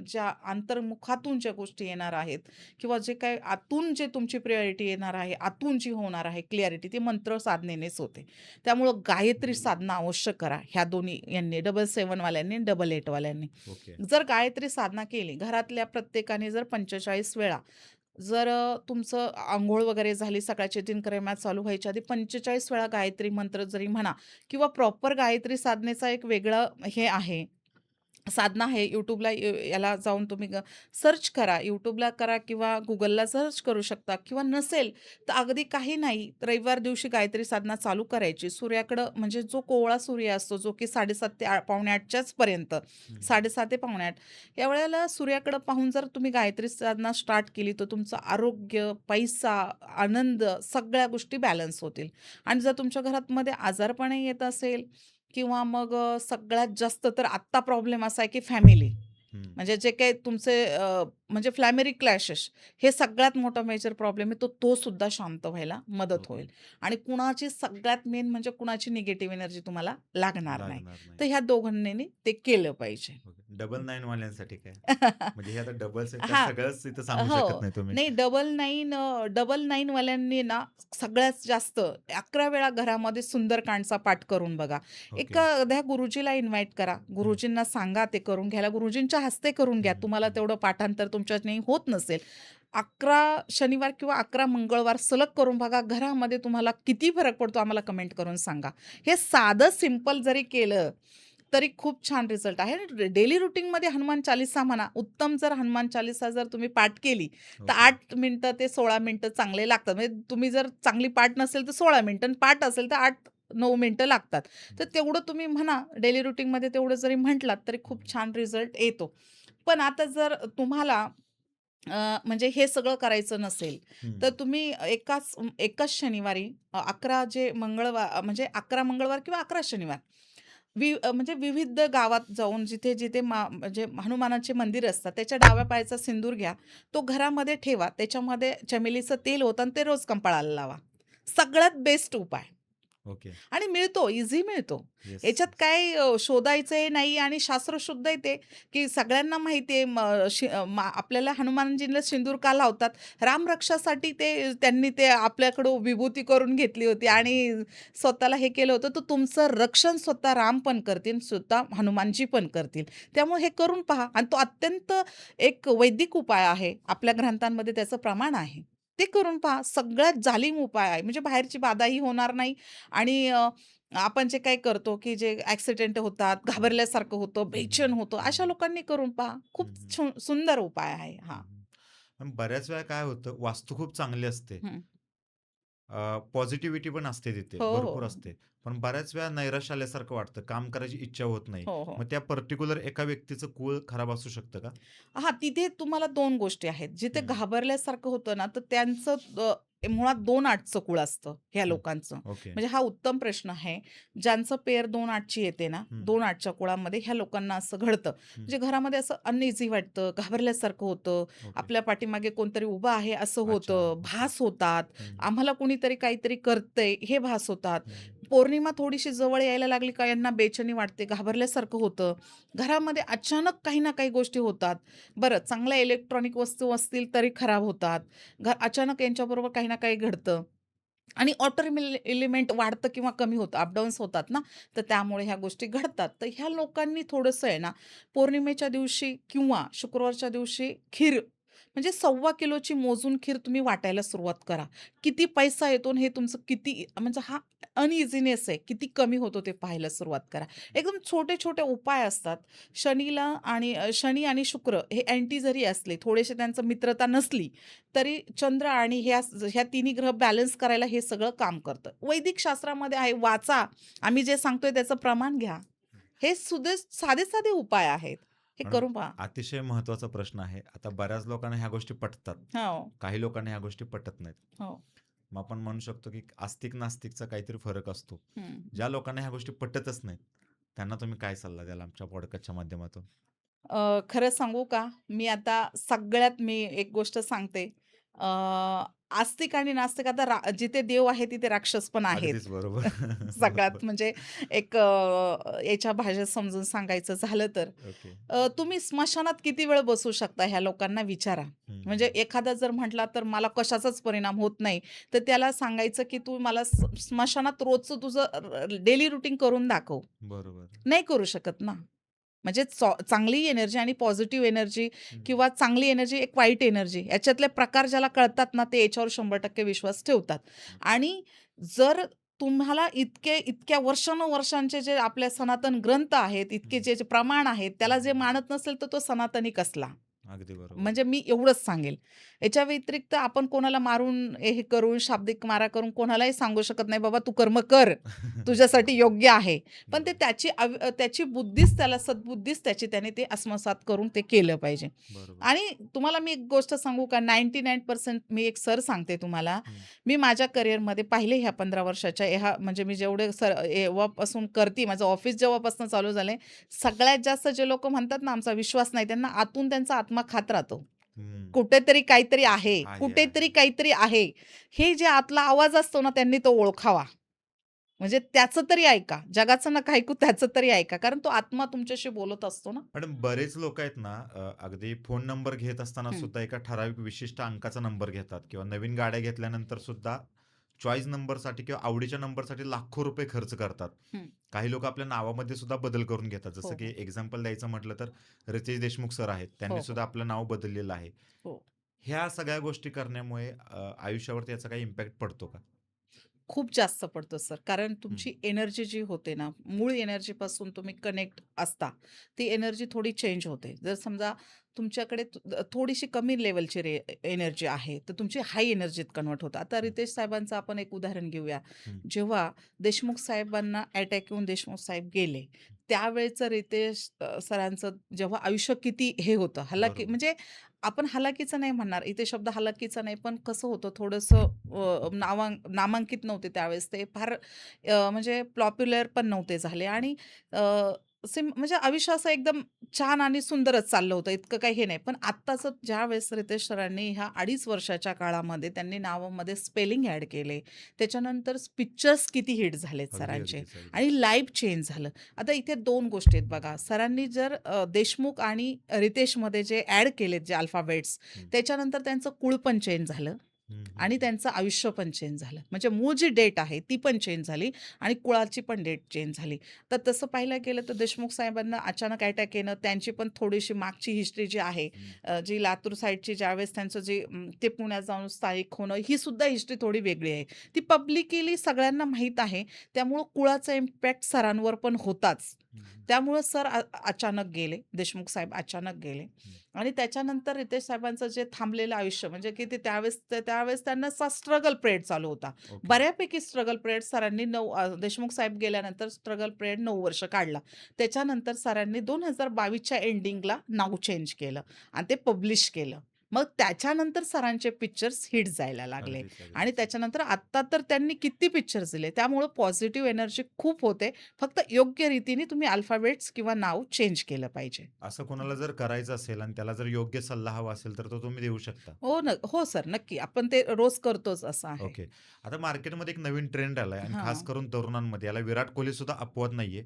ज्या अंतर्मुखातून ज्या गोष्टी येणार आहेत किंवा जे काही आतून जे तुमची प्रायोरिटी येणार आहे, आतून जी होणार आहे क्लॅरिटी, ती मंत्र साधनेनेच होते. त्यामुळं गायत्री साधना अवश्य करा. ह्या दोन्ही यांनी डबल 7 वाल्यांनी, डबल 8 वाल्यांनी. ओके. जर गायत्री साधना केली, घरातल्या प्रत्येकाने जर 45 वेळा जर तुमचं अंघोळ वगैरे झाली, सकाळची दिनक्रमात चालू व्हायच्या आधी 45 वेळा गायत्री मंत्र जरी म्हणा किंवा प्रॉपर गायत्री साधनेचा एक वेगळं हे आहे, साधना आहे. YouTubeला याला जाऊन तुम्ही सर्च करा. YouTubeला करा किंवा Googleला सर्च करू शकता किंवा नसेल तर अगदी काही नाही, रविवार दिवशी गायत्री साधना चालू करायची. सूर्याकडं म्हणजे जो कोवळा सूर्य असतो, जो की 7:30 ते पावणे 8च्याच पर्यंत, हं. 7:30 ते पावणे 8 या वेळेला सूर्याकडं पाहून जर तुम्ही गायत्री साधना स्टार्ट केली, तर तुमचं आरोग्य, पैसा, आनंद सगळ्या गोष्टी बॅलन्स होतील. आणि जर तुमच्या घरामध्ये आजारपणही येत असेल किंवा मग सगळ्यात जास्त तर आत्ता प्रॉब्लेम असा आहे की फॅमिली. हं. म्हणजे जे काही तुमचे म्हणजे फॅमिली क्लॅशेस हे सगळ्यात मोठा मेजर प्रॉब्लेम आहे. तो सुद्धा शांत व्हायला मदत ओके. होईल. आणि कुणाची सगळ्यात मेन म्हणजे कुणाची निगेटिव्ह एनर्जी तुम्हाला लागणार नाही. लागणार नाही. तर ह्या दोघांनी ते केलं पाहिजे. ओके. डबल 9 वाल्यांसाठी काय? म्हणजे हे आता डबल्स आहेत, त्या हां. सगळंच इथं सांगू हो. शकत नाही तुम्ही. नाही डबल 9 वाल्यांनी ना सगळ्यात जास्त 11 वेळा घरामध्ये सुंदरकांडचा पाठ करून बघा. ओके. एखाद्या गुरुजीला इन्व्हाईट करा. हं, गुरुजींना सांगा ते करून घ्यायला. गुरुजींच्या हस्ते करून घ्या. हं, तुम्हाला हं. तेवढं पाठांतर तुमच्याच्याने होत नसेल. 11 शनिवार किंवा 11 मंगळवार सलग करून बघा. घरामध्ये तुम्हाला किती फरक पडतो आम्हाला कमेंट करून सांगा. हे साधं सिंपल जरी केलं तरी खूप छान रिझल्ट आहे. डेली रुटीनमध्ये हनुमान चालीसा म्हणा. उत्तम जर हनुमान चालीसा जर तुम्ही पाठ केली, तर ओके. 8 मिनिटं ते 16 मिनिटं चांगले लागतात. म्हणजे तुम्ही जर चांगली पाठ नसेल तर 16 मिनिटं आणि पाठ असेल तर 8-9 मिनिटं लागतात. तर हं, तेवढं तुम्ही म्हणा डेली रुटीनमध्ये तेवढं जरी म्हटलात तरी खूप हं, छान रिझल्ट येतो. पण आता जर तुम्हाला म्हणजे हे सगळं करायचं नसेल, हं. तर तुम्ही एकाच शनिवारी 11 जे म्हणजे 11 मंगळवार किंवा 11 शनिवार म्हणजे विविध गावात जाऊन जिथे-जिथे म्हणजे हनुमानाचे मंदिर असतात, त्याच्या डाव्या पायाचा सिंदूर घ्या. तो घरामध्ये ठेवा. त्याच्यामध्ये चमेलीचं तेल ओता आणि ते रोज कपाळाला लावा. सगळ्यात बेस्ट उपाय. ओके. आणि मिळतो, इझी मिळतो. येस, याच्यात येस. काय शोधायचंही नाही आणि शास्त्रशुद्ध आहे ते, की सगळ्यांना माहिती आहे आपल्याला हनुमानजींना सिंदूर का लावतात? रामरक्षासाठी त्यांनी ते आपल्याकडं विभूती करून घेतली होती आणि स्वतःला हे केलं होतं. तर तुमचं रक्षण स्वतः राम पण करतील, स्वतः हनुमानजी पण करतील. त्यामुळे हे करून पहा आणि तो अत्यंत एक वैदिक उपाय आहे. आपल्या ग्रंथांमध्ये त्याचं प्रमाण आहे. ते करून पहा. सगळ्यात जालीम उपाय आहे. म्हणजे बाहेरची बाधाही होणार नाही आणि आपण जे काही करतो, की जे ॲक्सिडेंट होतात, हं, घाबरल्यासारखं होतं, हं, हं, बेचैन होतं, हं, अशा हं, लोकांनी करून पहा. खूप हं, हं, सुंदर उपाय आहे हा. हं, हं. पण बऱ्याच वेळा काय होतं, वास्तू खूप चांगली असते. हं. पॉझिटिव्हिटी पण असते तिथे, हो, भरपूर हो. असते. पण बऱ्याच वेळा नैराश्य आल्यासारखं वाटतं, काम करायची इच्छा होत नाही. हो, हो. मग त्या पर्टिक्युलर एका व्यक्तीचं कूळ खराब असू शकतं का? हां, तिथे तुम्हाला 2 गोष्टी आहेत. जिथे हं, घाबरल्यासारखं होतं ना, तर त्यांचं मुळात 2-8चं कुळ असतं ह्या हं. लोकांचं. ओके. म्हणजे हा उत्तम प्रश्न आहे. ज्यांचं पेर 2-8ची येते ना, हं, 2-8च्या कुळामध्ये ह्या लोकांना असं घडतं. हं. म्हणजे घरामध्ये असं अनइझी वाटतं, घाबरल्यासारखं होतं, ओके. आपल्या पाठीमागे कोणतरी उभं आहे असं अच्छा. होतं, ओके. भास होतात, हं, आम्हाला कोणीतरी काहीतरी करतंय हे भास होतात. हं. पौर्णिमा थोडीशी जवळ यायला लागली का यांना बेचैनी वाटते, घाबरल्यासारखं होतं. घरामध्ये अचानक काही ना काही गोष्टी होतात. बरं, चांगल्या इलेक्ट्रॉनिक वस्तू असतील तरी खराब होतात. अचानक यांच्याबरोबर काही ना काही घडतं आणि ऑटो एलिमेंट वाढतं किंवा कमी होतं, अपडाऊन्स होतात ना, तर त्यामुळे ह्या गोष्टी घडतात. तर ह्या लोकांनी थोडंसं आहे ना, पौर्णिमेच्या दिवशी किंवा शुक्रवारच्या दिवशी खीर म्हणजे 1.25 किलोची मोजून खीर तुम्ही वाटायला सुरुवात करा. किती पैसा येतो आणि हे तुमचं किती म्हणजे हा अनइझीनेस आहे, किती कमी होतो ते पाहायला सुरुवात करा. एकदम छोटे-छोटे उपाय असतात. शनी आणि शुक्र हे अँटी जरी असले, थोडेसे त्यांचं मित्रता नसली, तरी चंद्र आणि ह्या तिन्ही ग्रह बॅलन्स करायला हे सगळं काम करतं. वैदिक शास्त्रामध्ये आहे, वाचा. आम्ही जे सांगतोय त्याचं प्रमाण घ्या. हे साधे-साधे उपाय आहेत. हे मॅडम, करून पहा. अतिशय महत्त्वाचा प्रश्न आहे. आता बऱ्याच लोकांना ह्या गोष्टी पटतात. हो, काही लोकांना ह्या गोष्टी पटत नाहीत. हो. मग आपण म्हणू शकतो की आस्तिक-नास्तिकचा काहीतरी फरक असतो. हं. ज्या लोकांना ह्या गोष्टी पटतच नाहीत, त्यांना तुम्ही काय सल्ला द्याल आमच्या पॉडकास्टच्या माध्यमातून? खरं सांगू का? मी एक गोष्ट सांगते. अ, आस्तिक आणि नास्तिक आता जिथे देव आहे तिथे राक्षस पण आहेत. अगदीच बरोबर. सगळ्यात बरोबर. म्हणजे एक याच्या भाषेत समजून सांगायचं झालं तर. ओके. तुम्ही स्मशानात किती वेळ बसू शकता ह्या लोकांना विचारा. हं, म्हणजे हं. एखादा जर म्हटला तर मला कशाचाच परिणाम होत नाही, तर त्याला सांगायचं की तू मला स्मशानात रोजचं तुझं डेली रुटीन करून दाखव. बरोबर. नाही करू शकत ना. म्हणजे चांगली एनर्जी आणि पॉझिटिव्ह एनर्जी हं, किंवा चांगली एनर्जी, एक वाईट एनर्जी याच्यातले प्रकार ज्याला कळतात ना, ते याच्यावर 100% विश्वास ठेवतात. हं. आणि जर तुम्हाला इतक्या वर्षानुवर्षांचे जे आपल्या सनातन ग्रंथ आहेत, इतके हं, जे जे प्रमाण आहेत, त्याला हं. जे मानत नसेल, तर तो सनातनी कसला? अगदी बरोबर. म्हणजे मी एवढंच सांगेल. याच्या व्यतिरिक्त आपण कोणाला मारून, हे करून, शाब्दिक मारा करून कोणालाही सांगू शकत नाही, "बाबा तू कर्म कर. तुझ्यासाठी बरोबर, योग्य आहे." पण ते बरोबर, त्याची बुद्धीच त्याला सद्बुद्धीच त्याने ते आत्मसात करून ते केलं पाहिजे. बरोबर. आणि तुम्हाला मी एक गोष्ट सांगू का 99% मी एक सांगते तुम्हाला. हं, मी माझ्या करिअरमध्ये पाहिले ह्या 15 वर्षाच्या म्हणजे मी जेवढे जेव्हापासून करते माझं ऑफिस जेव्हापासून चालू झालंय, सगळ्यात जास्त जे लोकं म्हणतात ना, आमचा विश्वास नाही, त्यांना आतून त्यांचा आत्मा खात राहतो. हं. कुठेतरी काहीतरी आहे, आहे, कुठेतरी आहे. काहीतरी आहे. हे जे आतला आवाज असतो ना, त्यांनी तो ओळखावा. म्हणजे त्याचं तरी ऐका. जगाचं नका ऐकू, त्याचं तरी ऐका. कारण तो आत्मा तुमच्याशी बोलत असतो ना. पण बरेच लोक आहेत ना, अगदी फोन नंबर घेत असताना हं. सुद्धा एका ठराविक विशिष्ट अंकाचा नंबर घेतात किंवा नवीन गाड्या घेतल्यानंतर सुद्धा चॉईस नंबरसाठी किंवा आवडीच्या नंबरसाठी लाखो रुपये खर्च करतात. हं. काही लोक आपल्या नावामध्ये सुद्धा बदल करून घेतात. हो, जसं की हो. एक्झाम्पल द्यायचं म्हटलं तर रितेश देशमुख सर आहेत. हो, त्यांनी हो. सुद्धा आपलं नाव बदललेलं आहे. हो. ह्या सगळ्या गोष्टी करण्यामुळे आयुष्यावरती याचा काही इम्पॅक्ट पडतो का? खूप जास्त पडतो सर. कारण हं, तुमची एनर्जी जी होते ना, मूळ एनर्जीपासून तुम्ही कनेक्ट असता, ती एनर्जी थोडी चेंज होते. जर समजा तुमच्याकडे थोडीशी कमी लेव्हलची एनर्जी आहे, तर तुमची हाय एनर्जीत कन्व्हर्ट होतं. आता हं, रितेश साहेबांचं आपण एक उदाहरण घेऊया. हं, जेव्हा देशमुख साहेबांना अटॅक येऊन देशमुख साहेब गेले, त्यावेळेचं रितेश सरांचं जेव्हा आयुष्य किती हे होतं, हलाखी बरोबर. म्हणजे आपण हलाखीचं नाही म्हणणार, इथे शब्द हलाखीचा नाही, पण कसं होतं थोडंसं नामांकित नव्हते त्यावेळेस ते फार म्हणजे पॉप्युलर पण नव्हते झाले आणि अ, म्हणजे आयुष्य असं एकदम छान आणि सुंदरच चाललं होतं. इतकं काही हे नाही. पण आत्ताचं ज्यावेळेस रितेश सरांनी ह्या 2.5 वर्षाच्या काळामध्ये त्यांनी नावामध्ये स्पेलिंग ॲड केले. त्याच्यानंतर पिक्चर्स किती हिट झालेत अगदी, सरांचे अगदीच, अगदीच. आणि लाईफ चेंज झालं. आता इथे 2 गोष्टी आहेत बघा. सरांनी जर देशमुख आणि रितेशमध्ये जे ॲड केलेत जे अल्फाबेट्स, हं, त्याच्यानंतर त्यांचं कुळ पण चेंज झालं. हं, हं, आणि हं. त्यांचं आयुष्य पण चेंज झालं. म्हणजे मूळ जी डेट आहे ती पण चेंज झाली आणि कुळाची पण डेट चेंज झाली. तर तसं पाहायला गेलं तर देशमुख साहेबांना अचानक अटॅक येणं, त्यांची पण थोडीशी मागची हिस्ट्री जी आहे, हं. जी लातूर साईडची ज्यावेळेस त्यांचं जे ते पुण्यात जाऊन स्थायिक होणं, ही सुद्धा हिस्ट्री थोडी वेगळी आहे. ती पब्लिकली सगळ्यांना माहीत आहे. त्यामुळं कुळाचा इम्पॅक्ट सरांवर पण होताच. हं, हं, त्यामुळं सर अचानक गेले. देशमुख साहेब अचानक गेले. हं. आणि त्याच्यानंतर रितेश साहेबांचं जे थांबलेलं आयुष्य म्हणजे की ते त्यावेळेस त्यांना स्ट्रगल पिरियड चालू होता. ओके. बऱ्यापैकी स्ट्रगल पिरियड सरांनी देशमुख साहेब गेल्यानंतर स्ट्रगल पिरियड 9 वर्ष काढला. त्याच्यानंतर सरांनी 2022च्या एंडिंगला नाव चेंज केलं आणि ते पब्लिश केलं. मग त्याच्यानंतर सरांचे पिक्चर्स हिट जायला लागले अगदीच, आणि अगदीच. त्याच्यानंतर आत्ता तर त्यांनी किती पिक्चर्स दिले. त्यामुळं पॉझिटिव्ह एनर्जी खूप होते. फक्त योग्य रीतीने तुम्ही अल्फाबेट्स किंवा नाव चेंज केलं पाहिजे. असं कोणाला जर करायचं असेल आणि त्याला जर योग्य सल्ला हवा असेल, तर तो तुम्ही देऊ शकता. हो सर, नक्की. आपण ते रोज करतोच असं आहे. ओके. आता मार्केटमध्ये एक नवीन ट्रेंड आलाय आणि खास हां. करून तरुणांमध्ये. याला विराट कोहली सुद्धा अपवाद नाहीये.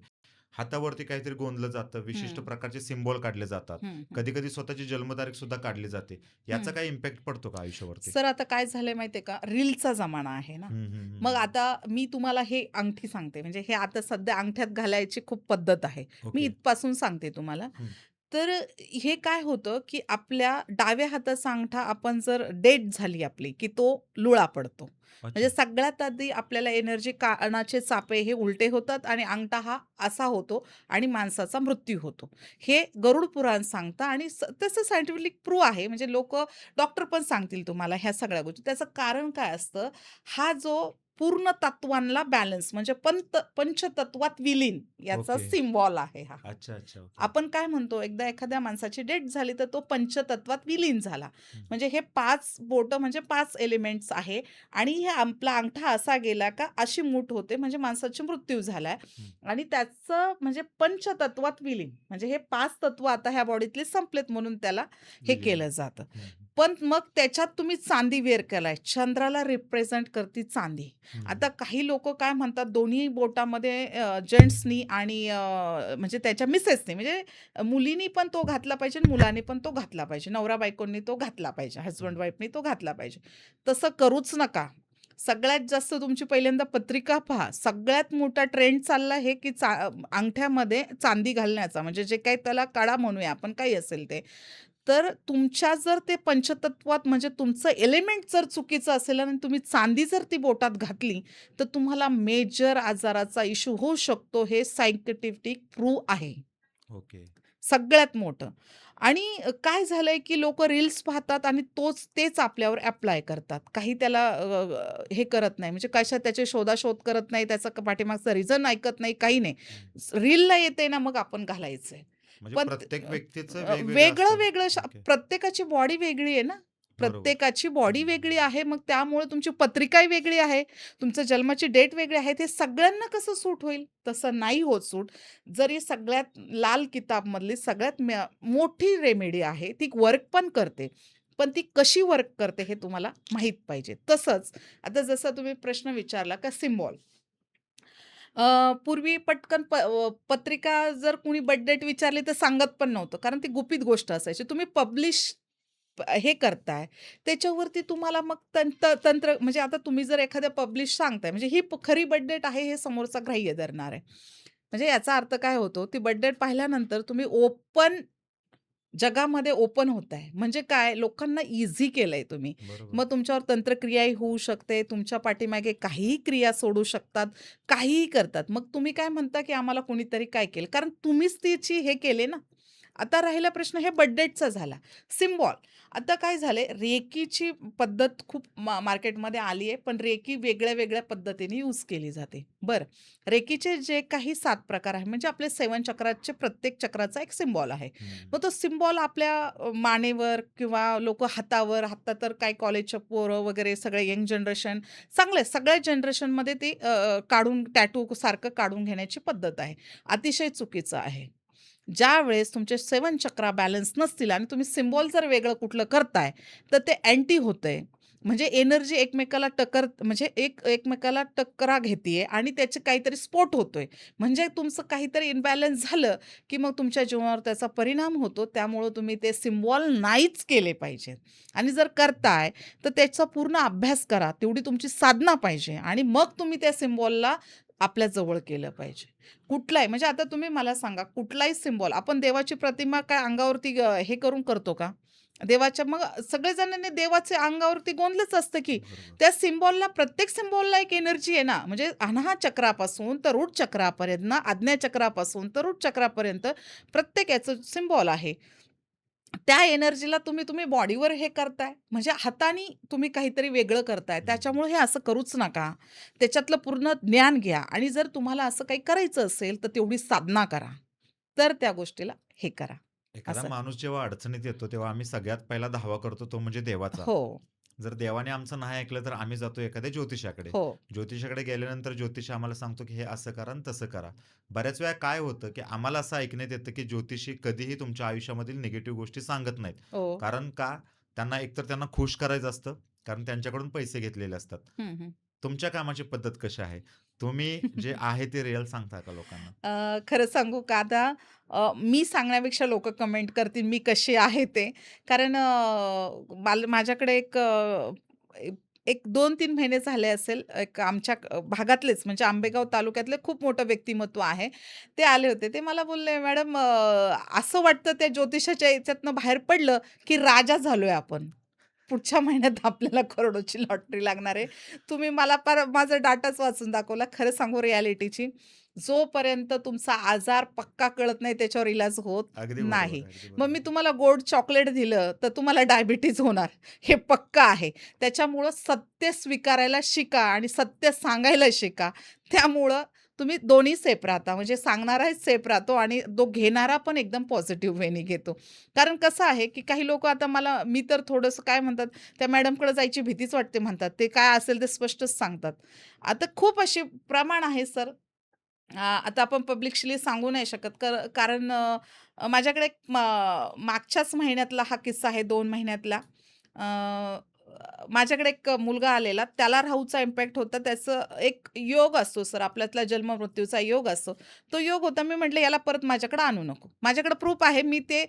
हातावरती काहीतरी गोंदलं जातं, विशिष्ट हं, प्रकारचे सिम्बॉल काढले जातात. हं, हं, कधी-कधी स्वतःची जन्मतारीख सुद्धा काढली जाते. याचा हं. काही इम्पॅक्ट पडतो का आयुष्यावरती? सर आता काय झालंय माहिती का? रीलचा जमाना आहे ना. हं, हं, हं, मग हं. आता मी तुम्हाला हे अंगठी सांगते. म्हणजे हे आता सध्या अंगठ्यात घालायची खूप पद्धत आहे. मी ओके. इथपासून सांगते तुम्हाला. हं. तर हे काय होतं, की आपल्या डाव्या हाताचा अंगठा आपण जर डेट झाली आपली, की तो लुळा पडतो. म्हणजे अच्छा. सगळ्यात आधी आपल्याला एनर्जी कानाचे चापे हे उलटे होतात आणि अंगठा हा असा होतो आणि माणसाचा मृत्यू होतो. हे गरुड पुराण सांगतं आणि तसं सायंटिफिकली प्रूव्ह आहे. म्हणजे डॉक्टर पण सांगतील तुम्हाला ह्या सगळ्या गोष्टी. त्याचं कारण काय असतं, हा जो पूर्ण तत्वांना बॅलन्स म्हणजे पंचतत्वात विलीन याचा ओके. सिम्बॉल आहे हा. अच्छा, अच्छा. ओके. आपण काय म्हणतो, एकदा एखाद्या माणसाची डेथ झाली, तर तो पंचतत्वात विलीन झाला. हं, म्हणजे हे 5 बोटं म्हणजे 5 एलिमेंट्स आहे आणि हे आपला अंगठा असा गेला का अशी मूठ होते म्हणजे माणसाचा मृत्यू झालाय हं. आणि त्याचं म्हणजे पंचतत्वात विलीन. म्हणजे हे 5 तत्व आता ह्या बॉडीतले संपलेत म्हणून त्याला हे विलीन केलं झालं. जातं. हं, हं. पण मग त्याच्यात तुम्ही चांदी वेअर केलाय. चंद्राला रिप्रेझेंट करते चांदी. हं, आता हं. काही लोकं काय म्हणतात दोन्ही बोटामध्ये जेंट्सनी आणि म्हणजे त्याच्या मिसेसनी म्हणजे मुलीनी पण तो घातला पाहिजे आणि मुलांनी पण तो घातला पाहिजे. नवरा-बायकोंनी तो घातला पाहिजे. हं. हसबंड वाईफनी तो घातला पाहिजे. तसं करूच नका. सगळ्यात जास्त तुमची पहिल्यांदा पत्रिका पहा. सगळ्यात मोठा ट्रेंड चालला आहे, की अंगठ्यामध्ये चांदी घालण्याचा. म्हणजे जे काही त्याला कडा म्हणूया आपण, काही असेल ते. तर तुमच्या जर ते पंचतत्वात म्हणजे तुमचं एलिमेंट जर चुकीचं असेल आणि तुम्ही चांदी जर ती बोटात घातली, तर तुम्हाला मेजर आजाराचा इश्यू होऊ शकतो. हे सायंटिफिक प्रूव्ह आहे. ओके. सगळ्यात मोठं. आणि काय झालंय, की लोकं रील्स पाहतात आणि तेच आपल्यावर ॲप्लाय करतात. काही त्याला हे करत नाही. म्हणजे कशा त्याचे शोधाशोध करत नाही, त्याचा पाठीमागचा रिझन ऐकत नाही, काही नाही. हं. रीलला येते ना, मग आपण घालायचंय. म्हणजे पण प्रत्येक व्यक्तीचं वेगवेगळं वेगळं, असतं. वेगळं ओके. प्रत्येकाची बॉडी वेगळी आहे ना. बरोबर. प्रत्येकाची हं, बॉडी हं, वेगळी हं. आहे. मग त्यामुळे तुमची पत्रिकाही वेगळी आहे. तुमचं जन्माची डेट वेगळी आहे. ते सगळ्यांना कसं सूट होईल? तसं नाही होत सूट. जरी सगळ्यात लाल किताबमधली सगळ्यात मोठी रेमेडी आहे. ती वर्क पण करते. पण ती कशी वर्क करते हे तुम्हाला माहीत पाहिजे. तसंच आता जसा तुम्ही प्रश्न विचारला का सिम्बॉल. पूर्वी पटकन पत्रिका जर कुणी बर्थ डेट विचारली तर सांगत पण नव्हतं. कारण ती गुपित गोष्ट असायची. तुम्ही पब्लिश हे करताय, त्याच्यावरती तुम्हाला मग तंत्र म्हणजे आता तुम्ही जर एखाद्या पब्लिश सांगताय, म्हणजे ही खरी बर्थ डेट आहे हे समोरचा ग्राह्य धरणार आहे. म्हणजे याचा अर्थ काय होतो, ती बर्थ डेट पाहिल्यानंतर तुम्ही जगामध्ये ओपन होताय. म्हणजे काय लोकांना ईझी केलंय तुम्ही. बरोबर. मग तुमच्यावर तंत्रक्रियाही होऊ शकते. तुमच्या पाठीमागे काहीही क्रिया सोडू शकतात. काहीही करतात. मग तुम्ही काय म्हणता, की आम्हाला कोणीतरी काय केलं? कारण तुम्हीच त्याची हे केले ना. आता राहिला प्रश्न हे बर्थडेटचा झाला. सिम्बॉल. आता काय झालंय रेकीची पद्धत खूप मार्केटमध्ये आली आहे. पण रेकी वेगळ्या-वेगळ्या पद्धतीने यूज केली जाते. बरं. रेकीचे जे काही 7 प्रकार आहेत म्हणजे आपले 7 चक्राचे प्रत्येक चक्राचा एक सिम्बॉल आहे. हं. मग तो सिम्बॉल आपल्या मानेवर किंवा लोकं हातावर, आता तर काय कॉलेजच्या पोरं वगैरे सगळे यंग जनरेशन चांगलं सगळ्या जनरेशनमध्ये ते काढून टॅटू सारखं काढून घेण्याची पद्धत आहे. अतिशय चुकीचं आहे. ज्यावेळेस तुमचे 7 चक्रा बॅलन्स नसतील आणि तुम्ही सिम्बॉल जर वेगळं कुठलं करताय, तर ते अँटी होतंय. म्हणजे एनर्जी एकमेकाला म्हणजे एकमेकाला टकरा घेतीये आणि त्याचे काहीतरी स्फोट होतोय. म्हणजे तुमचं काहीतरी इम्बॅलन्स झालं, की मग तुमच्या जीवनावर त्याचा परिणाम होतो. त्यामुळं तुम्ही ते सिम्बॉल नाहीच केले पाहिजेत आणि जर करताय, तर त्याचा पूर्ण अभ्यास करा. तेवढी तुमची साधना पाहिजे आणि मग तुम्ही त्या सिम्बॉलला आपल्या जवळ केलं पाहिजे. कुठलाही म्हणजे आता तुम्ही मला सांगा, कुठलाही सिम्बॉल आपण देवाची प्रतिमा काय अंगावरती हे करून करतो का? देवाच्या मग सगळेजणांनी देवाचे अंगावरती गोंदलंच असतं की. बरोबर. त्या सिम्बॉलला प्रत्येक सिम्बॉलला एक एनर्जी आहे ना, म्हणजे अनाहत चक्रापासून तर रूट चक्रापर्यंत ना, आज्ञा चक्रापासून तर रूट चक्रापर्यंत प्रत्येक याचं सिम्बॉल आहे. त्या एनर्जीला तुम्ही तुम्ही बॉडीवर हे करताय, म्हणजे हाताने तुम्ही काहीतरी वेगळं करताय. हं. त्याच्यामुळे हे असं करूच नका. त्याच्यातलं पूर्ण ज्ञान घ्या आणि जर तुम्हाला असं काही करायचं असेल, तर तेवढी साधना करा. तर त्या गोष्टीला हे करा. एखादा असं. माणूस जेव्हा अडचणीत येतो, तेव्हा आम्ही सगळ्यात पहिला धावा करतो तो म्हणजे देवाचा. हो, जर देवाने आमचं नाही ऐकलं, तर आम्ही जातो एखाद्या ज्योतिषाकडे. हो. ज्योतिषाकडे गेल्यानंतर ज्योतिष आम्हाला सांगतो, की हे असं करा आणि तसं करा. बऱ्याच वेळा काय होतं, की आम्हाला असं ऐकण्यात येतं, की ज्योतिषी कधीही तुमच्या आयुष्यामधील निगेटिव्ह गोष्टी सांगत नाहीत. हो. कारण का? त्यांना एकतर त्यांना खुश करायचं असतं, कारण त्यांच्याकडून पैसे घेतलेले असतात. हं, हं. तुमच्या कामाची पद्धत कशी आहे? तुम्ही जे आहे ते रिअल सांगता का लोकांना? खरं सांगू का आता मी सांगण्यापेक्षा लोकं कमेंट करतील मी कशी आहे ते. कारण माझ्याकडे एक एक 2-3 महिने झाले असेल, एक आमच्या भागातलेच म्हणजे आंबेगाव तालुक्यातले खूप मोठं व्यक्तिमत्व आहे. ते आले होते. ते मला बोलले, "मॅडम असं वाटतं त्या ज्योतिषाच्या याच्यातनं बाहेर पडलं, की राजा झालोय आपण. पुढच्या महिन्यात आपल्याला करोडोची लॉटरी लागणार आहे. तुम्ही मला पार माझा डाटाच वाचून दाखवला. खरं सांगू रिॲलिटीची, जोपर्यंत तुमचा आजार पक्का कळत नाही त्याच्यावर इलाज होत अगदी नाही. बरोबर, अगदी मग मी बरोबर. तुम्हाला गोड चॉकलेट दिलं, तर तुम्हाला डायबिटीज होणार. हे पक्का आहे. त्याच्यामुळं सत्य स्वीकारायला शिका आणि सत्य सांगायला शिका. त्यामुळं तुम्ही दोन्ही सेफ राहता. म्हणजे सांगणाराही सेफ राहतो आणि तो घेणारा पण एकदम पॉझिटिव्ह वेनी घेतो. कारण कसं आहे, की काही लोकं आता मी तर थोडंसं काय म्हणतात, त्या मॅडमकडे जायची भीतीच वाटते म्हणतात. ते काय असेल ते स्पष्टच सांगतात. आता खूप अशी प्रमाण आहे सर. आता आपण पब्लिकली सांगू नाही शकत कारण माझ्याकडे एक मागच्याच महिन्यातला हा किस्सा आहे 2 महिन्यातला. अ, माझ्याकडे एक मुलगा आलेला. त्याला राहूचा इम्पॅक्ट होता. त्याचं एक योग असतो सर, आपल्यातला जन्म-मृत्यूचा योग असतो. तो योग होता. मी म्हटलं, "याला परत माझ्याकडे आणू नको." माझ्याकडे प्रूफ आहे. मी ते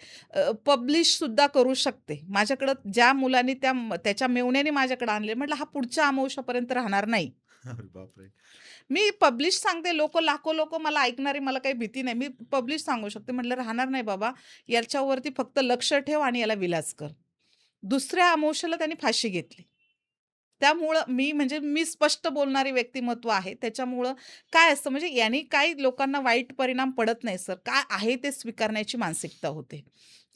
पब्लिश सुद्धा करू शकते. माझ्याकडं ज्या मुलाने त्याच्या मेहुण्याने माझ्याकडे आणले, म्हटलं, "हा पुढच्या अमावस्यापर्यंत राहणार नाही." अरे बापरे! मी पब्लिश सांगते. लाखो लोकं मला ऐकणारे, मला काही भीती नाही. मी पब्लिश सांगू शकते. म्हटलं, "राहणार नाही बाबा. याच्यावरती फक्त लक्ष ठेव आणि याला विलास कर." दुसऱ्या अमावस्येला त्यांनी फाशी घेतली. त्यामुळं म्हणजे मी स्पष्ट बोलणारी व्यक्तिमत्व आहे. त्याच्यामुळं काय असतं म्हणजे याने काही लोकांना वाईट परिणाम पडत नाही सर. काय आहे ते स्वीकारण्याची मानसिकता होते.